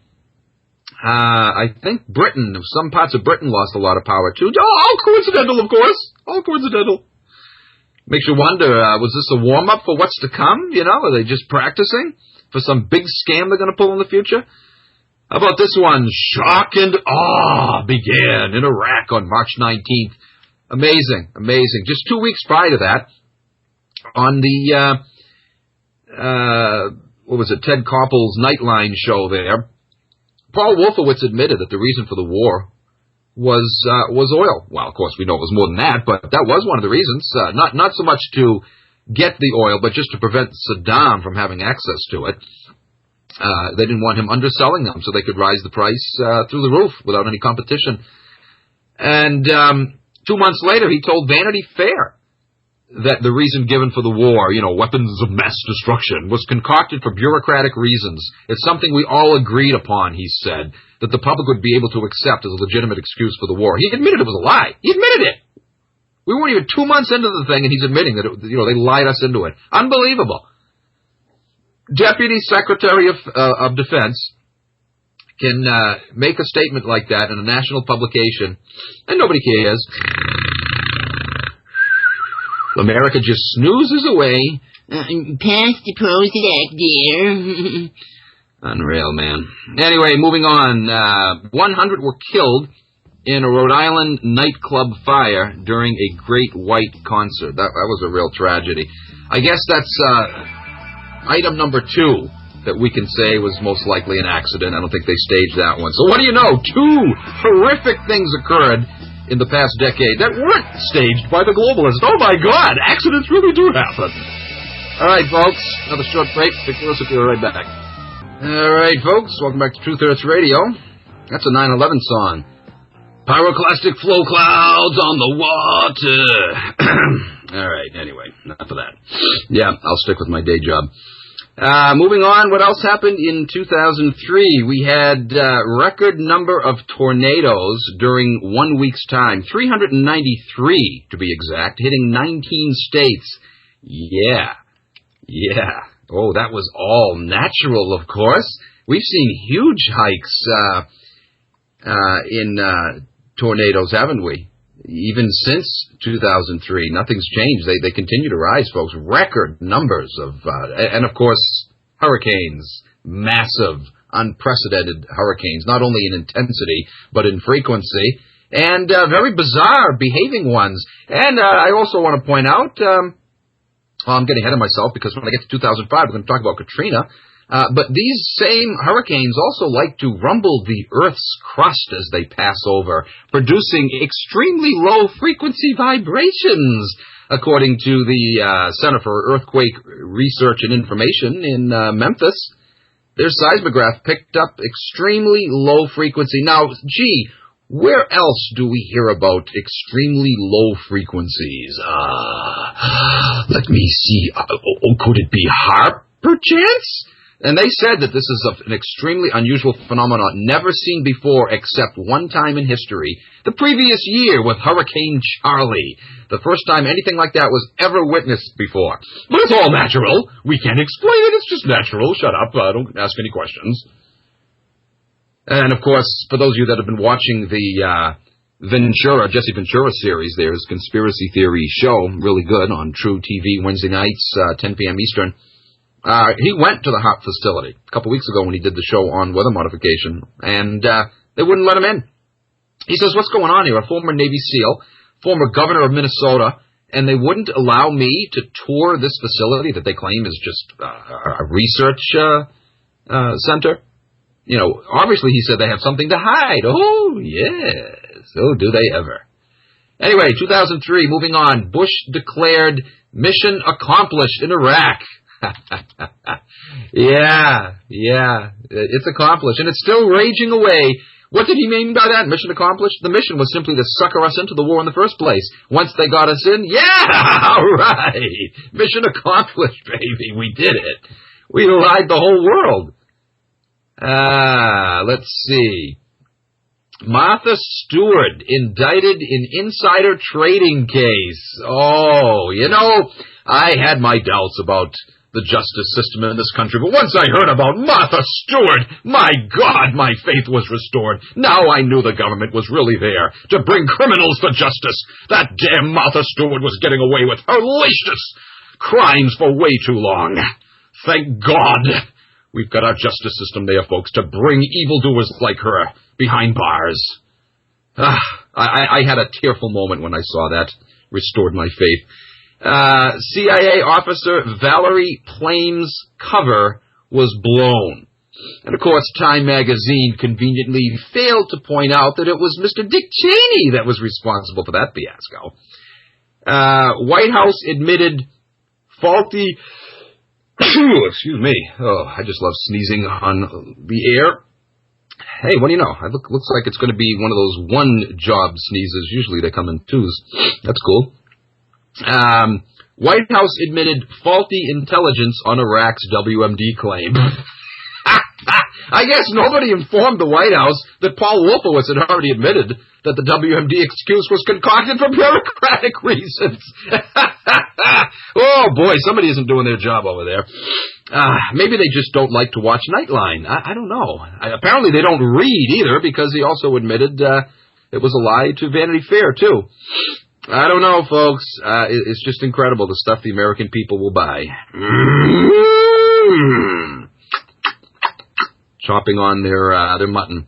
A: I think Britain, some parts of Britain lost a lot of power too. All coincidental, of course. All coincidental. Makes you wonder, was this a warm-up for what's to come? You know, are they just practicing for some big scam they're going to pull in the future? How about this one? Shock and awe began in Iraq on March 19th. Amazing, amazing. Just 2 weeks prior to that, on the, Ted Koppel's Nightline show there, Paul Wolfowitz admitted that the reason for the war was oil. Well, of course, we know it was more than that, but that was one of the reasons. Not so much to get the oil, but just to prevent Saddam from having access to it. They didn't want him underselling them, so they could rise the price through the roof without any competition. And 2 months later, he told Vanity Fair that the reason given for the war, weapons of mass destruction, was concocted for bureaucratic reasons. It's something we all agreed upon, he said, that the public would be able to accept as a legitimate excuse for the war. He admitted it was a lie. He admitted it. We weren't even 2 months into the thing, and he's admitting that they lied us into it. Unbelievable. Deputy Secretary of Defense can make a statement like that in a national publication, and nobody cares. America just snoozes away.
C: Pass the Prozac, dear.
A: Unreal, man. Anyway, moving on. 100 were killed in a Rhode Island nightclub fire during a Great White concert. That was a real tragedy. I guess that's item number 2 that we can say was most likely an accident. I don't think they staged that one. So what do you know? 2 horrific things occurred in the past decade that weren't staged by the globalists. Oh, my God, accidents really do happen. All right, folks, another short break. Stick with us. We'll be right back. All right, folks, welcome back to Truth Hurts Radio. That's a 9/11 song. Pyroclastic flow clouds on the water. All right, anyway, enough of that. Yeah, I'll stick with my day job. Moving on, what else happened in 2003? We had record number of tornadoes during 1 week's time. 393, to be exact, hitting 19 states. Yeah. Oh, that was all natural, of course. We've seen huge hikes in tornadoes, haven't we? Even since 2003, nothing's changed. They continue to rise, folks. Record numbers of, and of course, hurricanes. Massive, unprecedented hurricanes, not only in intensity, but in frequency. And very bizarre behaving ones. And I also want to point out, I'm getting ahead of myself because when I get to 2005, we're going to talk about Katrina. But these same hurricanes also like to rumble the Earth's crust as they pass over, producing extremely low-frequency vibrations, according to the Center for Earthquake Research and Information in Memphis. Their seismograph picked up extremely low frequency. Now, gee, where else do we hear about extremely low frequencies? Let me see. Could it be HAARP, perchance? And they said that this is an extremely unusual phenomenon, never seen before except one time in history, the previous year with Hurricane Charlie. The first time anything like that was ever witnessed before. But it's all natural. We can't explain it. It's just natural. Shut up. Don't ask any questions. And, of course, for those of you that have been watching the Jesse Ventura series, there's Conspiracy Theory show, really good, on True TV Wednesday nights, 10 p.m. Eastern. He went to the HAARP facility a couple weeks ago when he did the show on weather modification, and they wouldn't let him in. He says, what's going on here? A former Navy SEAL, former governor of Minnesota, and they wouldn't allow me to tour this facility that they claim is just a research center. You know, obviously he said they have something to hide. Oh, yes. Oh, do they ever. Anyway, 2003, moving on. Bush declared mission accomplished in Iraq. Yeah, it's accomplished, and it's still raging away. What did he mean by that? Mission accomplished? The mission was simply to sucker us into the war in the first place. Once they got us in, yeah, all right. Mission accomplished, baby. We did it. We lied the whole world. Let's see. Martha Stewart indicted in insider trading case. Oh, you know, I had my doubts about the justice system in this country, but once I heard about Martha Stewart, my God, my faith was restored. Now I knew the government was really there to bring criminals to justice. That damn Martha Stewart was getting away with hellacious crimes for way too long. Thank God we've got our justice system there, folks, to bring evildoers like her behind bars. I had a tearful moment when I saw that. Restored my faith. CIA officer Valerie Plame's cover was blown. And, of course, Time magazine conveniently failed to point out that it was Mr. Dick Cheney that was responsible for that fiasco. White House admitted faulty... Excuse me. Oh, I just love sneezing on the air. Hey, what do you know? It looks like it's going to be one of those one-job sneezes. Usually they come in twos. That's cool. White House admitted faulty intelligence on Iraq's WMD claim. I guess nobody informed the White House that Paul Wolfowitz had already admitted that the WMD excuse was concocted for bureaucratic reasons. Oh, boy, somebody isn't doing their job over there. Maybe they just don't like to watch Nightline. I don't know. Apparently they don't read either, because he also admitted it was a lie to Vanity Fair, too. I don't know, folks. It's just incredible, the stuff the American people will buy. Chopping on their mutton.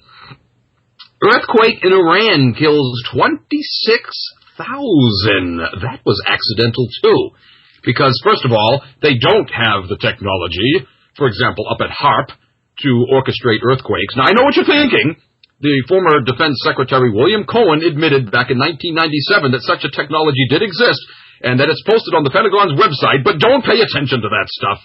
A: Earthquake in Iran kills 26,000. That was accidental, too. Because, first of all, they don't have the technology, for example, up at HAARP, to orchestrate earthquakes. Now, I know what you're thinking. The former Defense Secretary William Cohen admitted back in 1997 that such a technology did exist, and that it's posted on the Pentagon's website, but don't pay attention to that stuff.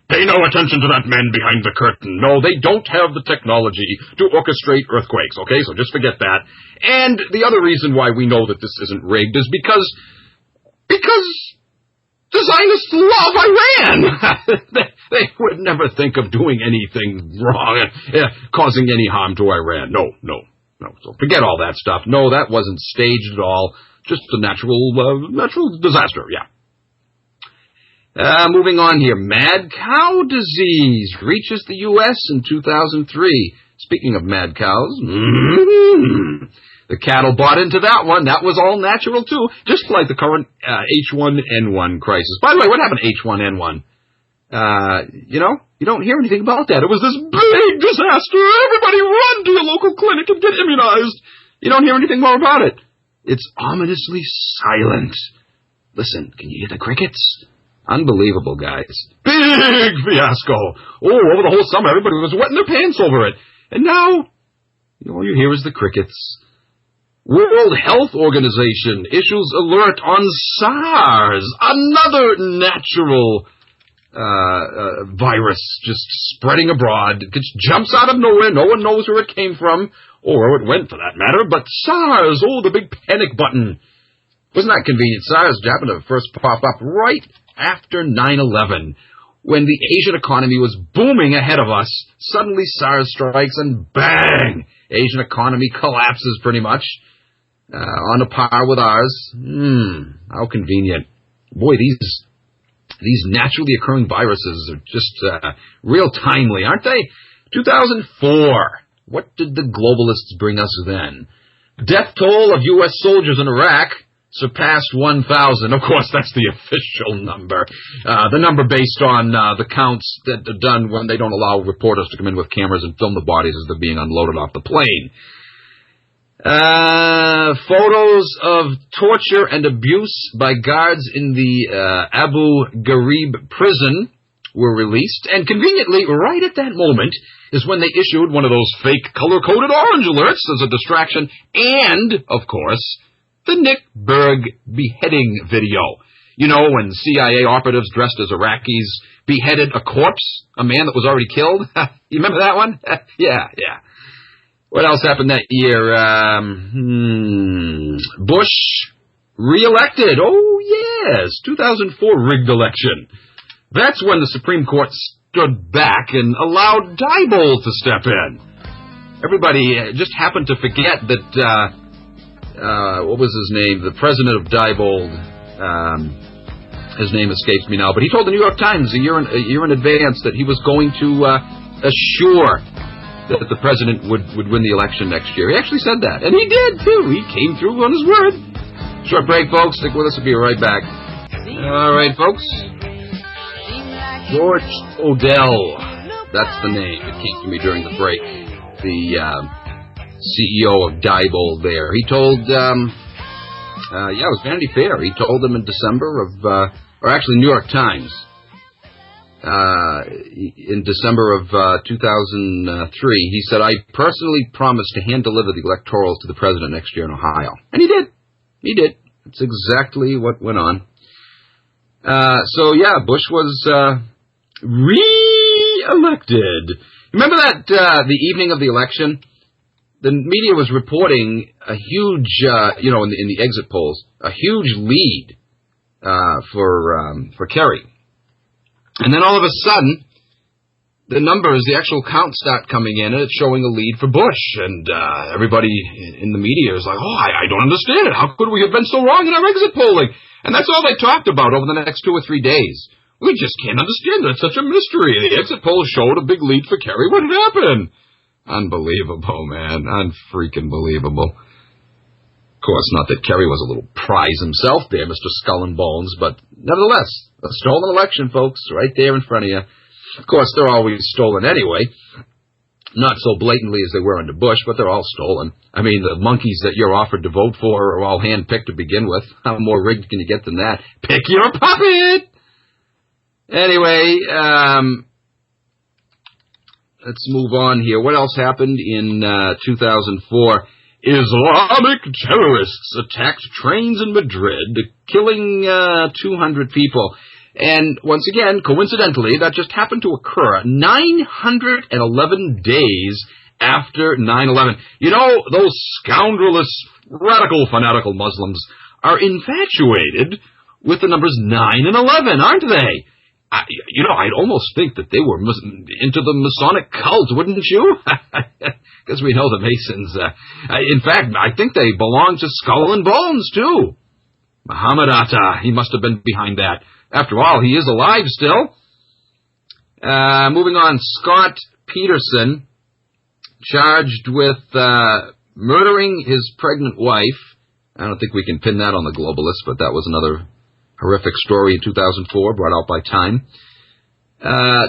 A: Pay no attention to that man behind the curtain. No, they don't have the technology to orchestrate earthquakes, okay? So just forget that. And the other reason why we know that this isn't rigged is because The Zionists love Iran. They would never think of doing anything wrong, causing any harm to Iran. No. So forget all that stuff. No, that wasn't staged at all. Just a natural disaster, yeah. Moving on here. Mad cow disease reaches the U.S. in 2003. Speaking of mad cows, the cattle bought into that one. That was all natural, too, just like the current H1N1 crisis. By the way, what happened to H1N1? You don't hear anything about that. It was this big disaster. Everybody run to your local clinic and get immunized. You don't hear anything more about it. It's ominously silent. Listen, can you hear the crickets? Unbelievable, guys. Big fiasco. Oh, over the whole summer, everybody was wetting their pants over it. And now, all you hear is the crickets. World Health Organization issues alert on SARS, another natural virus just spreading abroad. It just jumps out of nowhere. No one knows where it came from, or where it went for that matter. But SARS, the big panic button. Wasn't that convenient? SARS happened to first pop up right after 9/11, when the Asian economy was booming ahead of us. Suddenly SARS strikes and bang! Asian economy collapses pretty much. On a par with ours. How convenient. Boy, these naturally occurring viruses are just real timely, aren't they? 2004. What did the globalists bring us then? Death toll of U.S. soldiers in Iraq surpassed 1,000. Of course, that's the official number. The number based on the counts that are done when they don't allow reporters to come in with cameras and film the bodies as they're being unloaded off the plane. Photos of torture and abuse by guards in the Abu Ghraib prison were released, and conveniently, right at that moment, is when they issued one of those fake color-coded orange alerts as a distraction, and, of course, the Nick Berg beheading video. You know, when CIA operatives dressed as Iraqis beheaded a corpse, a man that was already killed? You remember that one? Yeah. What else happened that year? Bush re-elected. Oh, yes. 2004 rigged election. That's when the Supreme Court stood back and allowed Diebold to step in. Everybody just happened to forget that, what was his name? The president of Diebold. His name escapes me now. But he told the New York Times a year in advance that he was going to assure that the president would win the election next year. He actually said that. And he did, too. He came through on his word. Short break, folks. Stick with us. We'll be right back. All right, folks. George Odell. That's the name. It came to me during the break. The CEO of Diebold there. He told, it was Vanity Fair. He told them in December of, or actually New York Times, in December of 2003, he said, I personally promised to hand-deliver the electorals to the president next year in Ohio. And he did. He did. That's exactly what went on. Bush was re-elected. Remember that the evening of the election, the media was reporting a huge, in the exit polls, a huge lead for Kerry. And then all of a sudden, the numbers, the actual counts start coming in, and it's showing a lead for Bush. And everybody in the media is like, I don't understand it. How could we have been so wrong in our exit polling? And that's all they talked about over the next 2 or 3 days. We just can't understand it. It's such a mystery. The exit polls showed a big lead for Kerry. What had happened? Unbelievable, man. Unfreaking believable. Of course, not that Kerry was a little prize himself there, Mr. Skull and Bones, but nevertheless, a stolen election, folks, right there in front of you. Of course, they're always stolen anyway. Not so blatantly as they were under Bush, but they're all stolen. I mean, the monkeys that you're offered to vote for are all hand-picked to begin with. How more rigged can you get than that? Pick your puppet! Anyway, let's move on here. What else happened in 2004? Islamic terrorists attacked trains in Madrid, killing 200 people. And once again, coincidentally, that just happened to occur 911 days after 9/11. You know, those scoundrelous, radical, fanatical Muslims are infatuated with the numbers 9 and 11, aren't they? I'd almost think that they were into the Masonic cult, wouldn't you? Because we know the Masons. In fact, I think they belong to Skull and Bones, too. Muhammad Atta, he must have been behind that. After all, he is alive still. Moving on, Scott Peterson, charged with murdering his pregnant wife. I don't think we can pin that on the globalists, but that was another horrific story in 2004, brought out by Time.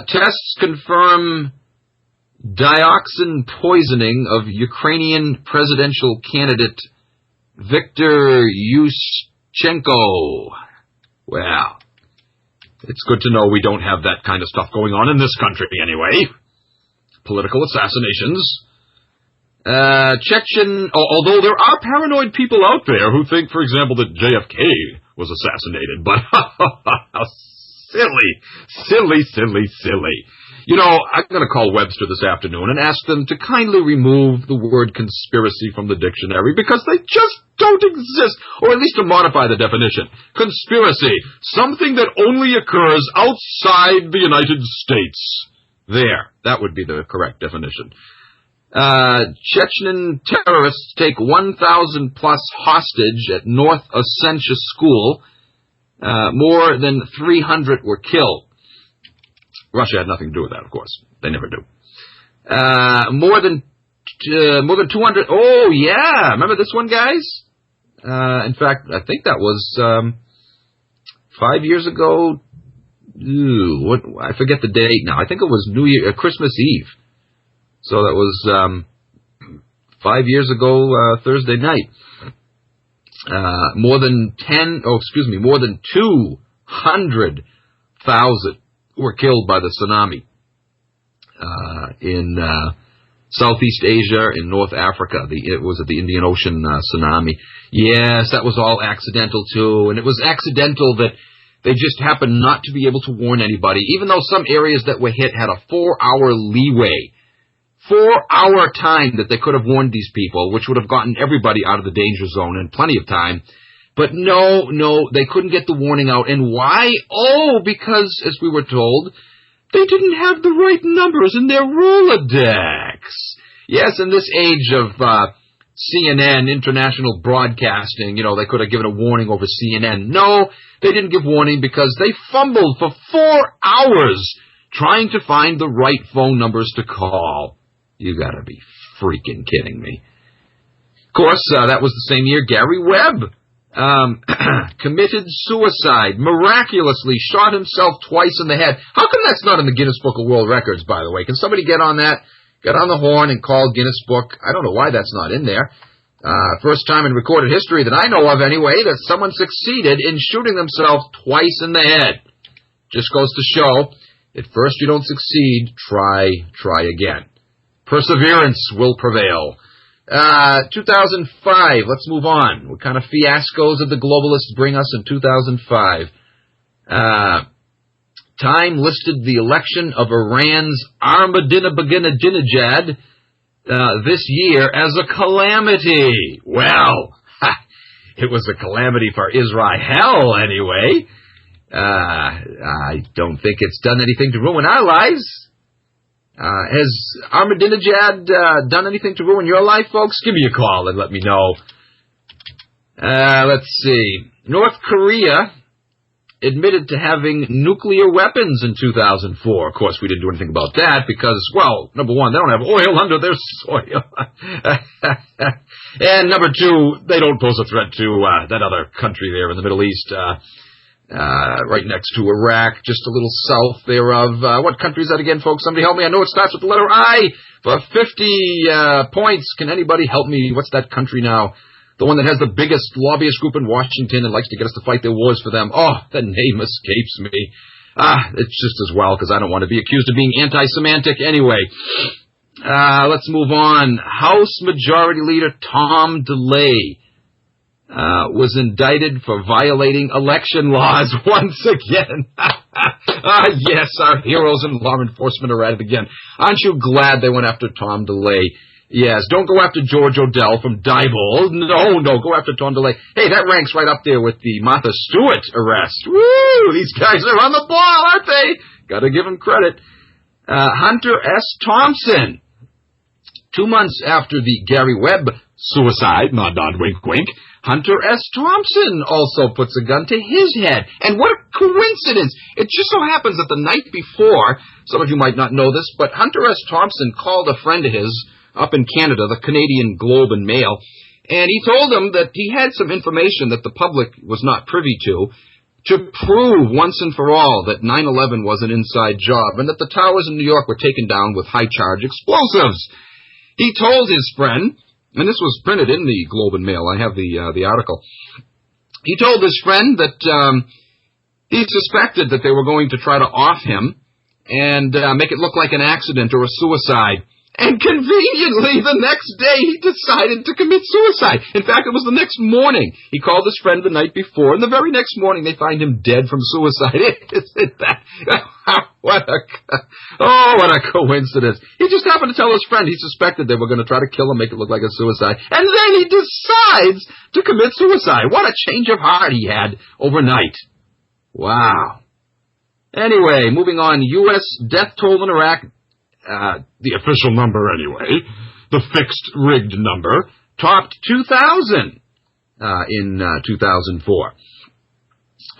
A: Tests confirm dioxin poisoning of Ukrainian presidential candidate Viktor Yushchenko. Well, it's good to know we don't have that kind of stuff going on in this country anyway. Political assassinations. Although there are paranoid people out there who think, for example, that JFK was assassinated, but silly. I'm going to call Webster this afternoon and ask them to kindly remove the word conspiracy from the dictionary because they just don't exist, or at least to modify the definition. Conspiracy, something that only occurs outside the United States. There, that would be the correct definition. Chechen terrorists take 1,000 plus hostage at North Ossetia school. More than 300 were killed. Russia had nothing to do with that, of course. They never do. More than 200. Oh yeah, remember this one, guys? In fact, I think that was 5 years ago. I forget the date now. I think it was Christmas Eve. So that was 5 years ago, Thursday night. More than 200,000 were killed by the tsunami in Southeast Asia, in North Africa. It was at the Indian Ocean tsunami. Yes, that was all accidental too, and it was accidental that they just happened not to be able to warn anybody, even though some areas that were hit had a 4-hour leeway. 4-hour time that they could have warned these people, which would have gotten everybody out of the danger zone in plenty of time. But no, they couldn't get the warning out. And why? Oh, because, as we were told, they didn't have the right numbers in their Rolodex. Yes, in this age of CNN, international broadcasting, they could have given a warning over CNN. No, they didn't give warning because they fumbled for 4 hours trying to find the right phone numbers to call. You gotta be freaking kidding me. Of course, that was the same year Gary Webb committed suicide, miraculously shot himself twice in the head. How come that's not in the Guinness Book of World Records, by the way? Can somebody get on that? Get on the horn and call Guinness Book. I don't know why that's not in there. First time in recorded history that I know of anyway that someone succeeded in shooting themselves twice in the head. Just goes to show, at first you don't succeed, try again. Perseverance will prevail. 2005, let's move on. What kind of fiascos did the globalists bring us in 2005? Time listed the election of Iran's Ahmadinejad this year as a calamity. Well, it was a calamity for Israel anyway. I don't think it's done anything to ruin our lives. Has Ahmadinejad done anything to ruin your life, folks? Give me a call and let me know. Let's see. North Korea admitted to having nuclear weapons in 2004. Of course, we didn't do anything about that because, well, number one, they don't have oil under their soil. And number two, they don't pose a threat to that other country there in the Middle East. Right next to Iraq, just a little south thereof. What country is that again, folks? Somebody help me. I know it starts with the letter I. For 50 points, can anybody help me? What's that country now? The one that has the biggest lobbyist group in Washington and likes to get us to fight their wars for them. Oh, the name escapes me. It's just as well, because I don't want to be accused of being anti-semantic anyway. Let's move on. House Majority Leader Tom DeLay was indicted for violating election laws once again. Yes, our heroes in law enforcement are at it again. Aren't you glad they went after Tom DeLay? Yes, don't go after George Odell from Diebold. No, go after Tom DeLay. Hey, that ranks right up there with the Martha Stewart arrest. Woo! These guys are on the ball, aren't they? Gotta give them credit. Hunter S. Thompson. 2 months after the Gary Webb suicide, nod, wink, wink, Hunter S. Thompson also puts a gun to his head. And what a coincidence. It just so happens that the night before, some of you might not know this, but Hunter S. Thompson called a friend of his up in Canada, the Canadian Globe and Mail, and he told him that he had some information that the public was not privy to prove once and for all that 9/11 was an inside job and that the towers in New York were taken down with high-charge explosives. He told his friend, and this was printed in the Globe and Mail, I have the article, he told his friend that he suspected that they were going to try to off him and make it look like an accident or a suicide. And conveniently, the next day, he decided to commit suicide. In fact, it was the next morning. He called his friend the night before, and the very next morning, they find him dead from suicide. Isn't that? What a coincidence. He just happened to tell his friend he suspected they were going to try to kill him, make it look like a suicide. And then he decides to commit suicide. What a change of heart he had overnight. Wow. Anyway, moving on. U.S. death toll in Iraq. The official number anyway, the fixed rigged number, topped 2,000 in 2004.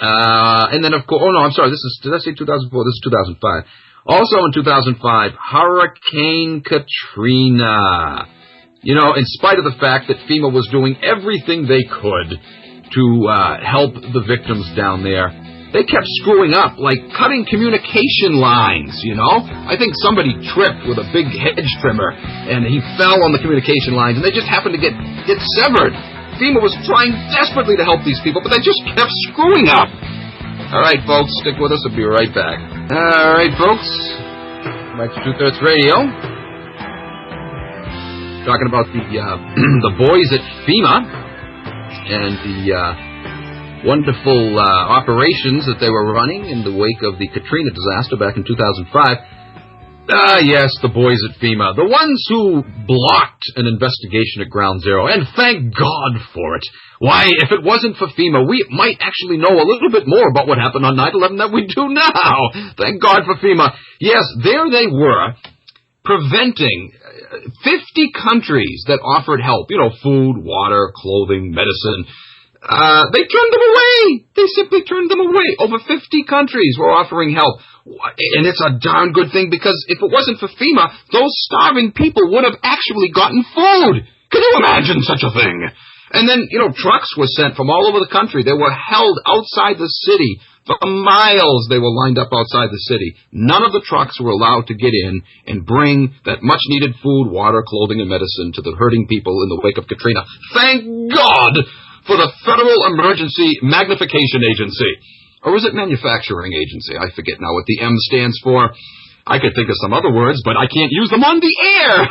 A: And then, of course, did I say 2004? This is 2005. Also in 2005, Hurricane Katrina. You know, in spite of the fact that FEMA was doing everything they could to help the victims down there, they kept screwing up, like cutting communication lines, you know? I think somebody tripped with a big hedge trimmer, and he fell on the communication lines, and they just happened to get severed. FEMA was trying desperately to help these people, but they just kept screwing up. All right, folks, stick with us. We'll be right back. All right, folks, back to Two-Thirds Radio. Talking about the boys at FEMA and the wonderful operations that they were running in the wake of the Katrina disaster back in 2005. Yes, the boys at FEMA, the ones who blocked an investigation at Ground Zero, and thank God for it. Why, if it wasn't for FEMA, we might actually know a little bit more about what happened on 9/11 than we do now. Thank God for FEMA. Yes, there they were, preventing 50 countries that offered help, you know, food, water, clothing, medicine. They turned them away. They simply turned them away. Over 50 countries were offering help. And it's a darn good thing, because if it wasn't for FEMA, those starving people would have actually gotten food. Can you imagine such a thing? And then, you know, trucks were sent from all over the country. They were held outside the city. For miles they were lined up outside the city. None of the trucks were allowed to get in and bring that much-needed food, water, clothing, and medicine to the hurting people in the wake of Katrina. Thank God for the Federal Emergency Magnification Agency. Or is it Manufacturing Agency? I forget now what the M stands for. I could think of some other words, but I can't use them on the air.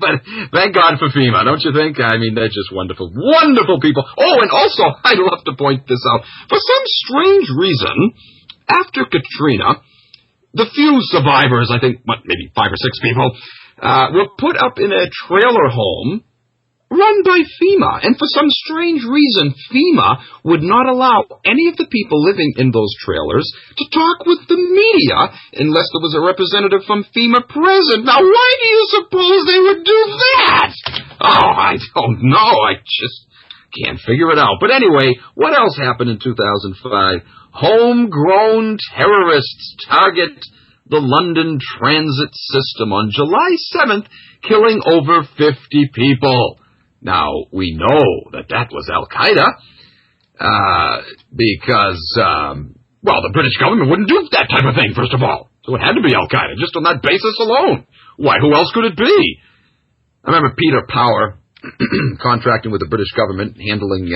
A: But thank God for FEMA, don't you think? I mean, they're just wonderful, wonderful people. Oh, and also, I'd love to point this out. For some strange reason, after Katrina, the few survivors, I think maybe 5 or 6 people, were put up in a trailer home run by FEMA. And for some strange reason, FEMA would not allow any of the people living in those trailers to talk with the media unless there was a representative from FEMA present. Now, why do you suppose they would do that? Oh, I don't know. I just can't figure it out. But anyway, what else happened in 2005? Homegrown terrorists target the London transit system on July 7th, killing over 50 people. Now, we know that was Al-Qaeda, because, the British government wouldn't do that type of thing, first of all. So it had to be Al-Qaeda, just on that basis alone. Why, who else could it be? I remember Peter Power, contracting with the British government, handling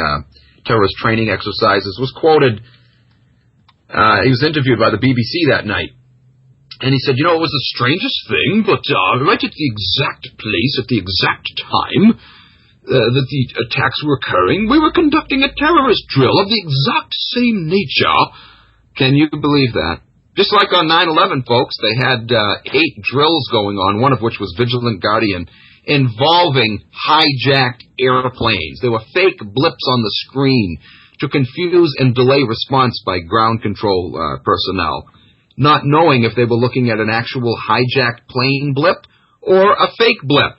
A: terrorist training exercises, was quoted, he was interviewed by the BBC that night. And he said, you know, it was the strangest thing, but right at the exact place, at the exact time that the attacks were occurring, we were conducting a terrorist drill of the exact same nature. Can you believe that? Just like on 9/11, folks, they had 8 drills going on, one of which was Vigilant Guardian. involving hijacked airplanes. There were fake blips on the screen to confuse and delay response by ground control personnel, not knowing if they were looking at an actual hijacked plane blip or a fake blip.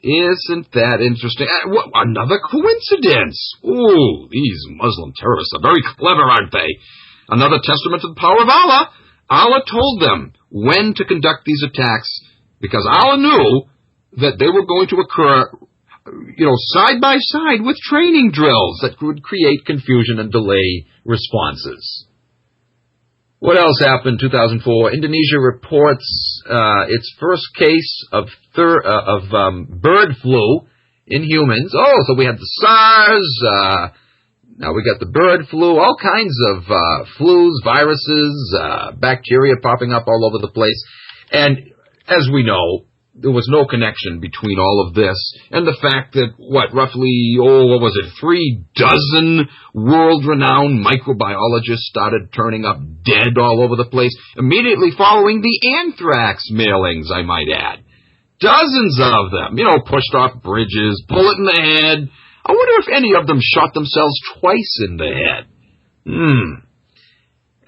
A: Isn't that interesting? Another coincidence. Ooh, these Muslim terrorists are very clever, aren't they? Another testament to the power of Allah. Allah told them when to conduct these attacks because Allah knew that they were going to occur, side by side with training drills that would create confusion and delay responses. What else happened in 2004? Indonesia reports its first case of bird flu in humans. Oh, so we had the Sars, now we got the bird flu, all kinds of flus, viruses, bacteria popping up all over the place. And as we know, there was no connection between all of this and the fact that, roughly 3 world-renowned microbiologists started turning up dead all over the place immediately following the anthrax mailings, I might add. Dozens of them, pushed off bridges, bullet in the head. I wonder if any of them shot themselves twice in the head.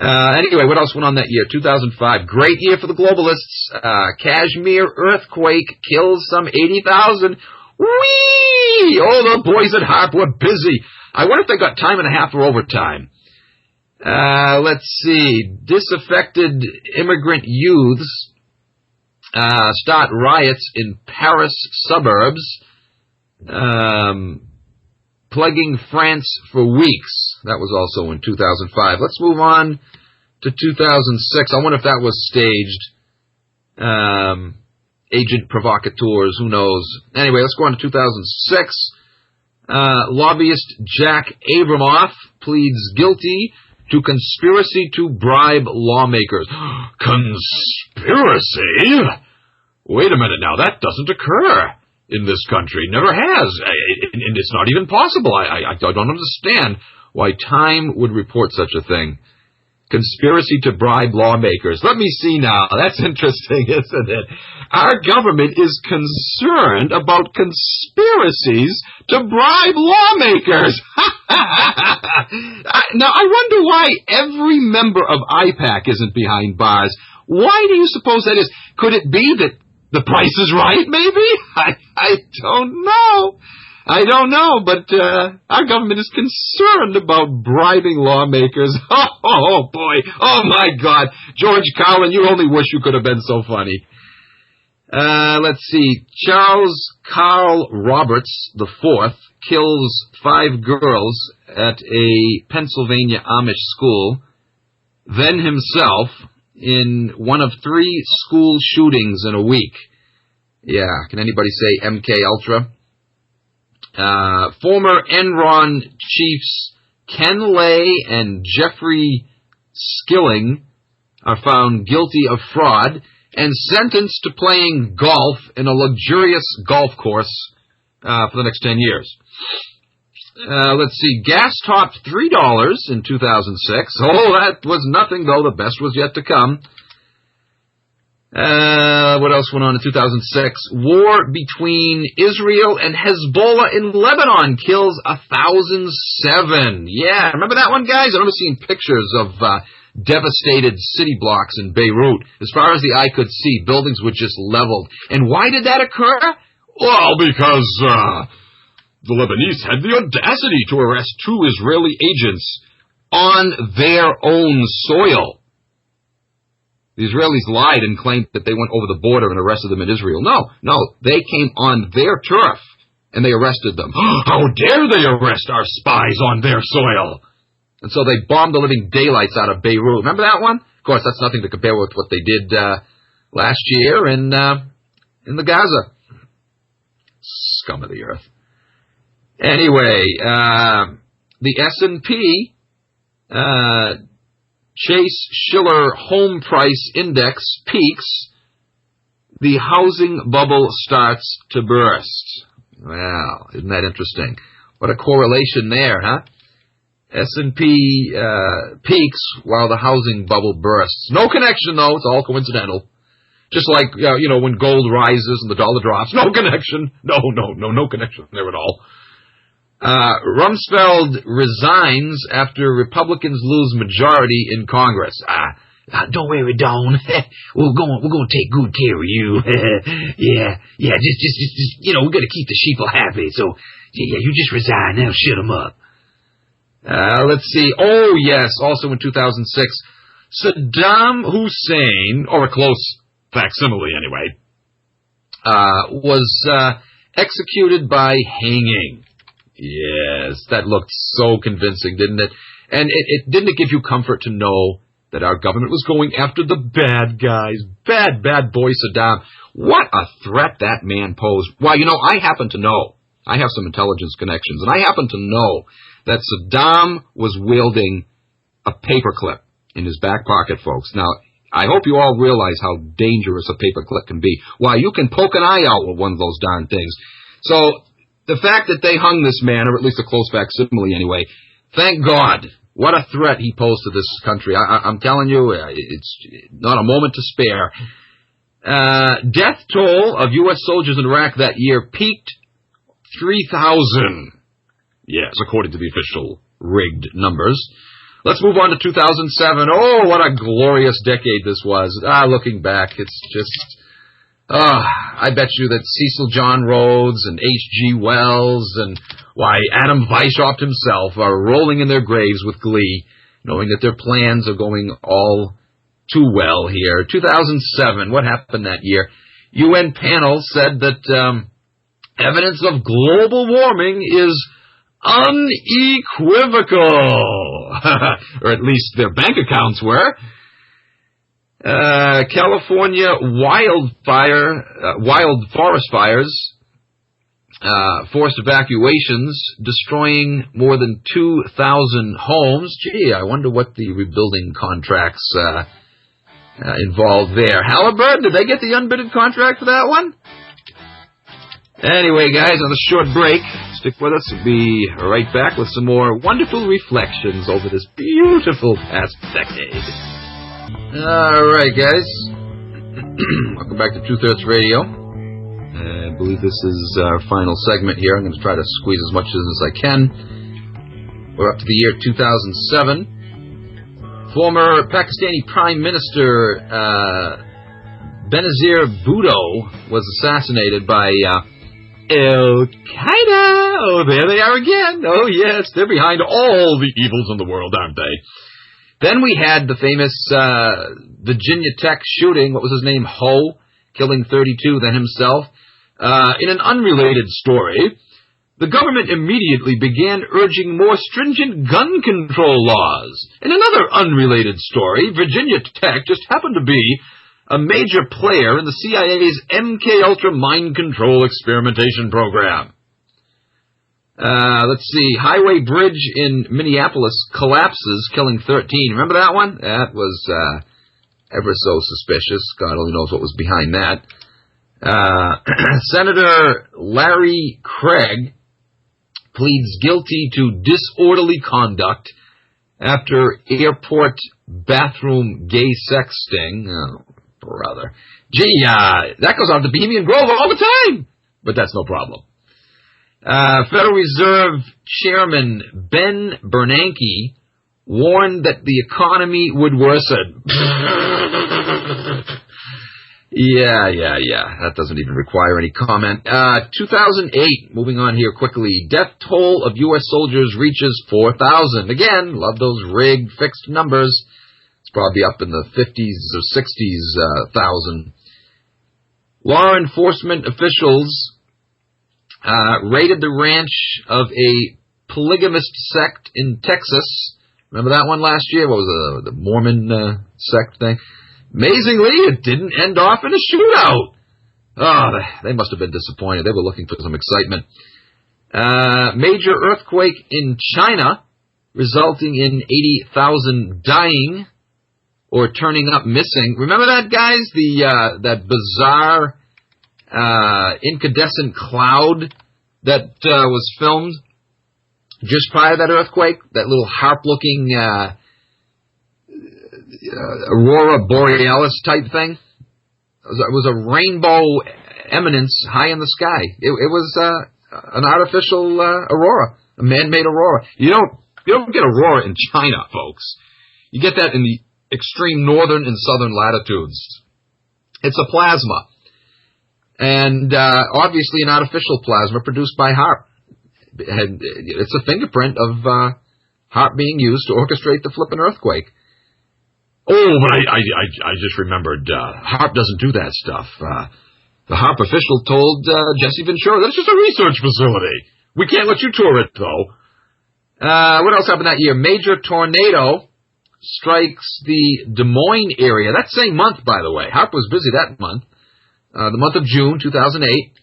A: Anyway, what else went on that year? 2005, great year for the globalists. Kashmir earthquake kills some 80,000. Whee! Oh, the boys at HARP were busy. I wonder if they got time and a half for overtime. Let's see. Disaffected immigrant youths start riots in Paris suburbs, plaguing France for weeks. That was also in 2005. Let's move on to 2006. I wonder if that was staged. Agent provocateurs, who knows? Anyway, let's go on to 2006. Lobbyist Jack Abramoff pleads guilty to conspiracy to bribe lawmakers. Conspiracy? Wait a minute now, that doesn't occur in this country. Never has. And it's not even possible. I don't understand why Time would report such a thing. Conspiracy to bribe lawmakers. Let me see now. That's interesting, isn't it? Our government is concerned about conspiracies to bribe lawmakers. Now, I wonder why every member of IPAC isn't behind bars. Why do you suppose that is? Could it be that the price is right, maybe? I don't know. I don't know, but our government is concerned about bribing lawmakers. Oh, boy. Oh, my God. George Carlin, you only wish you could have been so funny. Let's see. Charles Carl Roberts IV kills 5 girls at a Pennsylvania Amish school, then himself in one of 3 school shootings in a week. Yeah, can anybody say MK Ultra? Former Enron chiefs Ken Lay and Jeffrey Skilling are found guilty of fraud and sentenced to playing golf in a luxurious golf course for the next 10 years. Let's see. Gas topped $3 in 2006. Oh, that was nothing, though. The best was yet to come. What else went on in 2006? War between Israel and Hezbollah in Lebanon kills 1,007. Yeah, remember that one, guys? I remember seeing pictures of devastated city blocks in Beirut. As far as the eye could see, buildings were just leveled. And why did that occur? Well, because the Lebanese had the audacity to arrest 2 Israeli agents on their own soil. The Israelis lied and claimed that they went over the border and arrested them in Israel. No, they came on their turf and they arrested them. How dare they arrest our spies on their soil? And so they bombed the living daylights out of Beirut. Remember that one? Of course, that's nothing to compare with what they did last year in the Gaza. Scum of the earth. Anyway, the S&P Chase Schiller Home Price Index peaks. The housing bubble starts to burst. Well, isn't that interesting? What a correlation there, huh? S&P peaks while the housing bubble bursts. No connection, though. It's all coincidental. Just like, when gold rises and the dollar drops. No connection. No connection there at all. Rumsfeld resigns after Republicans lose majority in Congress. Don't worry, Don. We're going to take good care of you. yeah. Just we got to keep the sheeple happy. So, you just resign. Now shut them up. Let's see. Oh, yes. Also in 2006, Saddam Hussein, or a close facsimile anyway, was executed by hanging. Yes, that looked so convincing, didn't it? And didn't it give you comfort to know that our government was going after the bad guys, bad boy Saddam? What a threat that man posed. Well, I happen to know. I have some intelligence connections, and I happen to know that Saddam was wielding a paperclip in his back pocket, folks. Now, I hope you all realize how dangerous a paperclip can be. Why, you can poke an eye out with one of those darn things. So, the fact that they hung this man, or at least a close facsimile anyway, thank God. What a threat he posed to this country. I'm telling you, it's not a moment to spare. Death toll of U.S. soldiers in Iraq that year peaked 3,000. Yes, according to the official rigged numbers. Let's move on to 2007. Oh, what a glorious decade this was. Looking back, it's just... I bet you that Cecil John Rhodes and H.G. Wells and, Adam Weishaupt himself are rolling in their graves with glee, knowing that their plans are going all too well here. 2007, what happened that year? UN panel said that evidence of global warming is unequivocal, or at least their bank accounts were. California wild forest fires, forced evacuations, destroying more than 2,000 homes. Gee, I wonder what the rebuilding contracts involved there. Halliburton, did they get the unbidden contract for that one? Anyway, guys, on a short break, stick with us. We'll be right back with some more wonderful reflections over this beautiful past decade. All right, guys. Welcome back to Truth Hurts Radio. I believe this is our final segment here. I'm going to try to squeeze as much in as I can. We're up to the year 2007. Former Pakistani Prime Minister Benazir Bhutto was assassinated by Al-Qaeda. Oh, there they are again. Oh, yes, they're behind all the evils in the world, aren't they? Then we had the famous Virginia Tech shooting. What was his name? Ho, killing 32, then himself. In an unrelated story, the government immediately began urging more stringent gun control laws. In another unrelated story, Virginia Tech just happened to be a major player in the CIA's MKUltra mind control experimentation program. Let's see. Highway bridge in Minneapolis collapses, killing 13. Remember that one? That was ever so suspicious. God only knows what was behind that. Senator Larry Craig pleads guilty to disorderly conduct after airport bathroom gay sexting. Oh, brother. Gee, that goes on to Bohemian Grove all the time. But that's no problem. Federal Reserve Chairman Ben Bernanke warned that the economy would worsen. Yeah. That doesn't even require any comment. 2008, moving on here quickly. Death toll of U.S. soldiers reaches 4,000. Again, love those rigged, fixed numbers. It's probably up in the 50s or 60s thousand. Law enforcement officials raided the ranch of a polygamist sect in Texas. Remember that one last year? What was the Mormon sect thing? Amazingly, it didn't end off in a shootout. Oh, they must have been disappointed. They were looking for some excitement. Major earthquake in China, resulting in 80,000 dying or turning up missing. Remember that, guys? That bizarre incandescent cloud that was filmed just prior to that earthquake? That little harp-looking Aurora Borealis type thing? It was a rainbow eminence high in the sky. It was an artificial aurora, a man-made aurora. You don't get aurora in China, folks. You get that in the extreme northern and southern latitudes. It's a plasma, and obviously an artificial plasma produced by HAARP. And it's a fingerprint of HAARP being used to orchestrate the flippin' earthquake. Oh, but I just remembered, HAARP doesn't do that stuff. The HAARP official told Jesse Ventura, that's just a research facility. We can't let you tour it, though. What else happened that year? Major tornado strikes the Des Moines area. That same month, by the way. HAARP was busy that month. The month of June, 2008.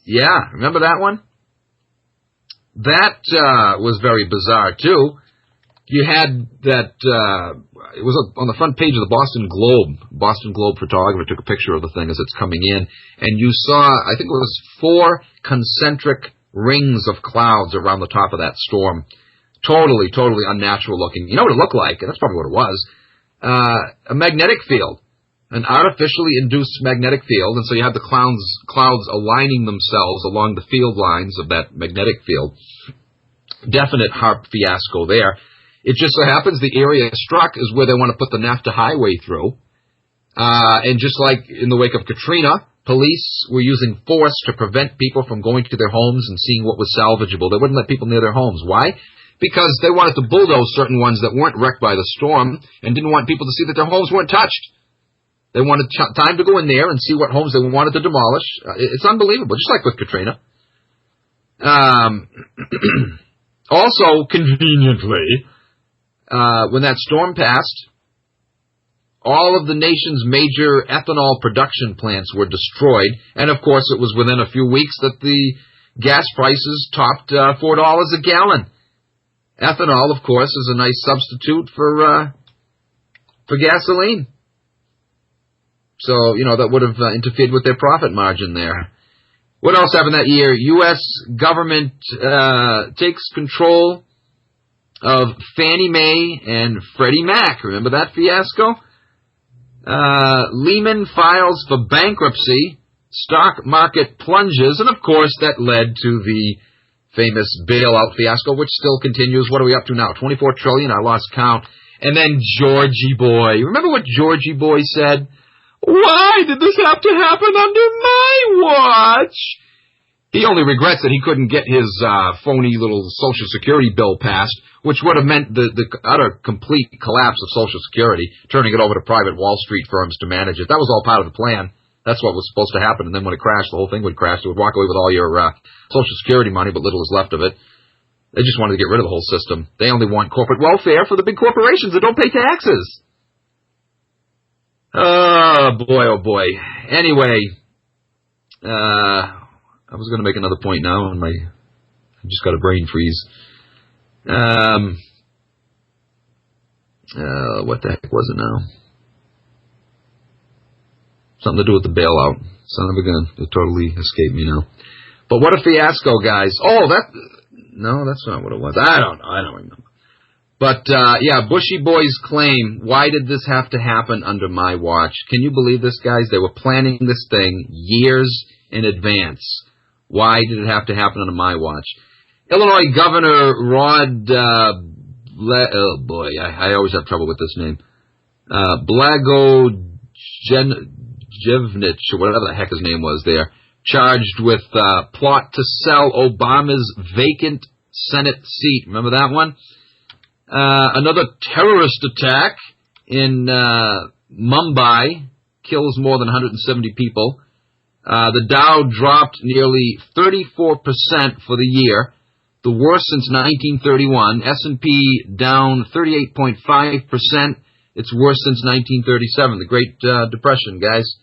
A: Yeah, remember that one? That was very bizarre, too. You had that, it was on the front page of the Boston Globe. Boston Globe photographer took a picture of the thing as it's coming in, and you saw, I think it was 4 concentric rings of clouds around the top of that storm. Totally unnatural looking. You know what it looked like? That's probably what it was. A magnetic field. An artificially induced magnetic field, and so you have the clouds aligning themselves along the field lines of that magnetic field. Definite HAARP fiasco there. It just so happens the area struck is where they want to put the NAFTA highway through. And just like in the wake of Katrina, police were using force to prevent people from going to their homes and seeing what was salvageable. They wouldn't let people near their homes. Why? Because they wanted to bulldoze certain ones that weren't wrecked by the storm and didn't want people to see that their homes weren't touched. They wanted time to go in there and see what homes they wanted to demolish. It's unbelievable, just like with Katrina. Also, conveniently, when that storm passed, all of the nation's major ethanol production plants were destroyed. And, of course, it was within a few weeks that the gas prices topped $4 a gallon. Ethanol, of course, is a nice substitute for gasoline. So, that would have interfered with their profit margin there. What else happened that year? U.S. government takes control of Fannie Mae and Freddie Mac. Remember that fiasco? Lehman files for bankruptcy. Stock market plunges. And, of course, that led to the famous bailout fiasco, which still continues. What are we up to now? $24 trillion? I lost count. And then Georgie Boy. Remember what Georgie Boy said? Why did this have to happen under my watch? He only regrets that he couldn't get his phony little Social Security bill passed, which would have meant the utter complete collapse of Social Security, turning it over to private Wall Street firms to manage it. That was all part of the plan. That's what was supposed to happen. And then when it crashed, the whole thing would crash. They would walk away with all your Social Security money, but little is left of it. They just wanted to get rid of the whole system. They only want corporate welfare for the big corporations that don't pay taxes. Oh, boy. Anyway, I was going to make another point now, and I just got a brain freeze. What the heck was it now? Something to do with the bailout. Son of a gun. It totally escaped me now. But what a fiasco, guys. Oh, no, that's not what it was. I don't remember. But, Bushy Boys claim, why did this have to happen under my watch? Can you believe this, guys? They were planning this thing years in advance. Why did it have to happen under my watch? Illinois Governor Rod, oh boy, I always have trouble with this name. Blagojevich, or whatever the heck his name was there, charged with plot to sell Obama's vacant Senate seat. Remember that one? Another terrorist attack in Mumbai kills more than 170 people. The Dow dropped nearly 34% for the year, the worst since 1931. S&P down 38.5%. It's worse since 1937, the Great Depression, guys.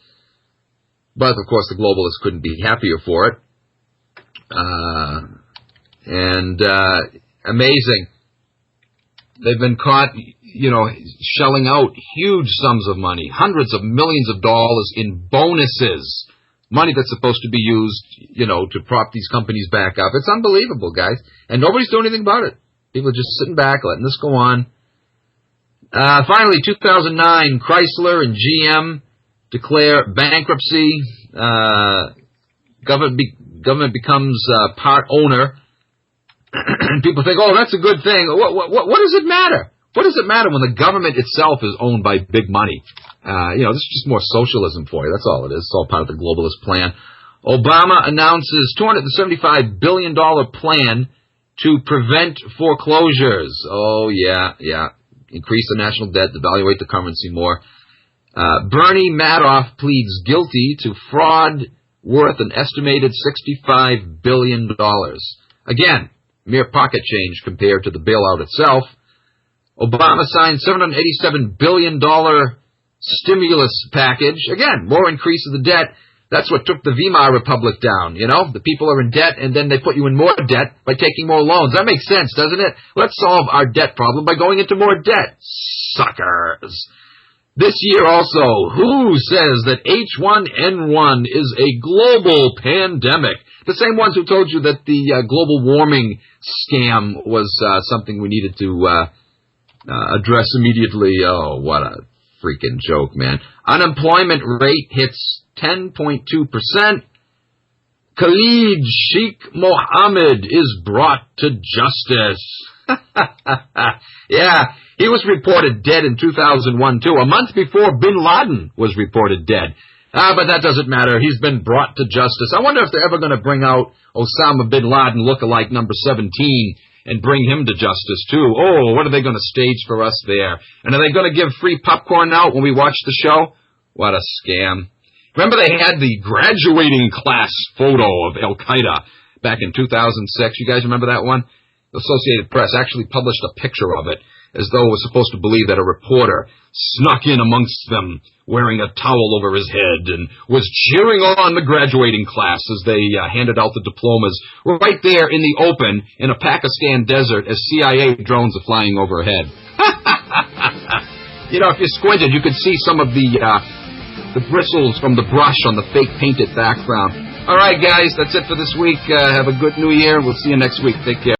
A: But, of course, the globalists couldn't be happier for it. Amazing. They've been caught, shelling out huge sums of money, hundreds of millions of dollars in bonuses, money that's supposed to be used, to prop these companies back up. It's unbelievable, guys. And nobody's doing anything about it. People are just sitting back, letting this go on. Finally, 2009, Chrysler and GM declare bankruptcy. Government becomes part owner. And people think, oh, that's a good thing. What does it matter? What does it matter when the government itself is owned by big money? This is just more socialism for you. That's all it is. It's all part of the globalist plan. Obama announces $275 billion plan to prevent foreclosures. Oh, yeah. Increase the national debt, devaluate the currency more. Bernie Madoff pleads guilty to fraud worth an estimated $65 billion. Again, mere pocket change compared to the bailout itself. Obama signed $787 billion stimulus package. Again, more increase of the debt. That's what took the Weimar Republic down, The people are in debt, and then they put you in more debt by taking more loans. That makes sense, doesn't it? Let's solve our debt problem by going into more debt. Suckers. This year also, who says that H1N1 is a global pandemic? The same ones who told you that the global warming scam was something we needed to address immediately. Oh, what a freaking joke, man. Unemployment rate hits 10.2%. Khalid Sheikh Mohammed is brought to justice. Yeah, he was reported dead in 2001, too, a month before Bin Laden was reported dead. But that doesn't matter. He's been brought to justice. I wonder if they're ever going to bring out Osama Bin Laden lookalike number 17 and bring him to justice, too. Oh, what are they going to stage for us there? And are they going to give free popcorn out when we watch the show? What a scam. Remember they had the graduating class photo of Al-Qaeda back in 2006? You guys remember that one? The Associated Press actually published a picture of it as though it was supposed to believe that a reporter snuck in amongst them wearing a towel over his head and was cheering on the graduating class as they handed out the diplomas right there in the open in a Pakistan desert as CIA drones are flying overhead. If you squinted, you could see some of the bristles from the brush on the fake painted background. All right, guys, that's it for this week. Have a good new year. We'll see you next week. Take care.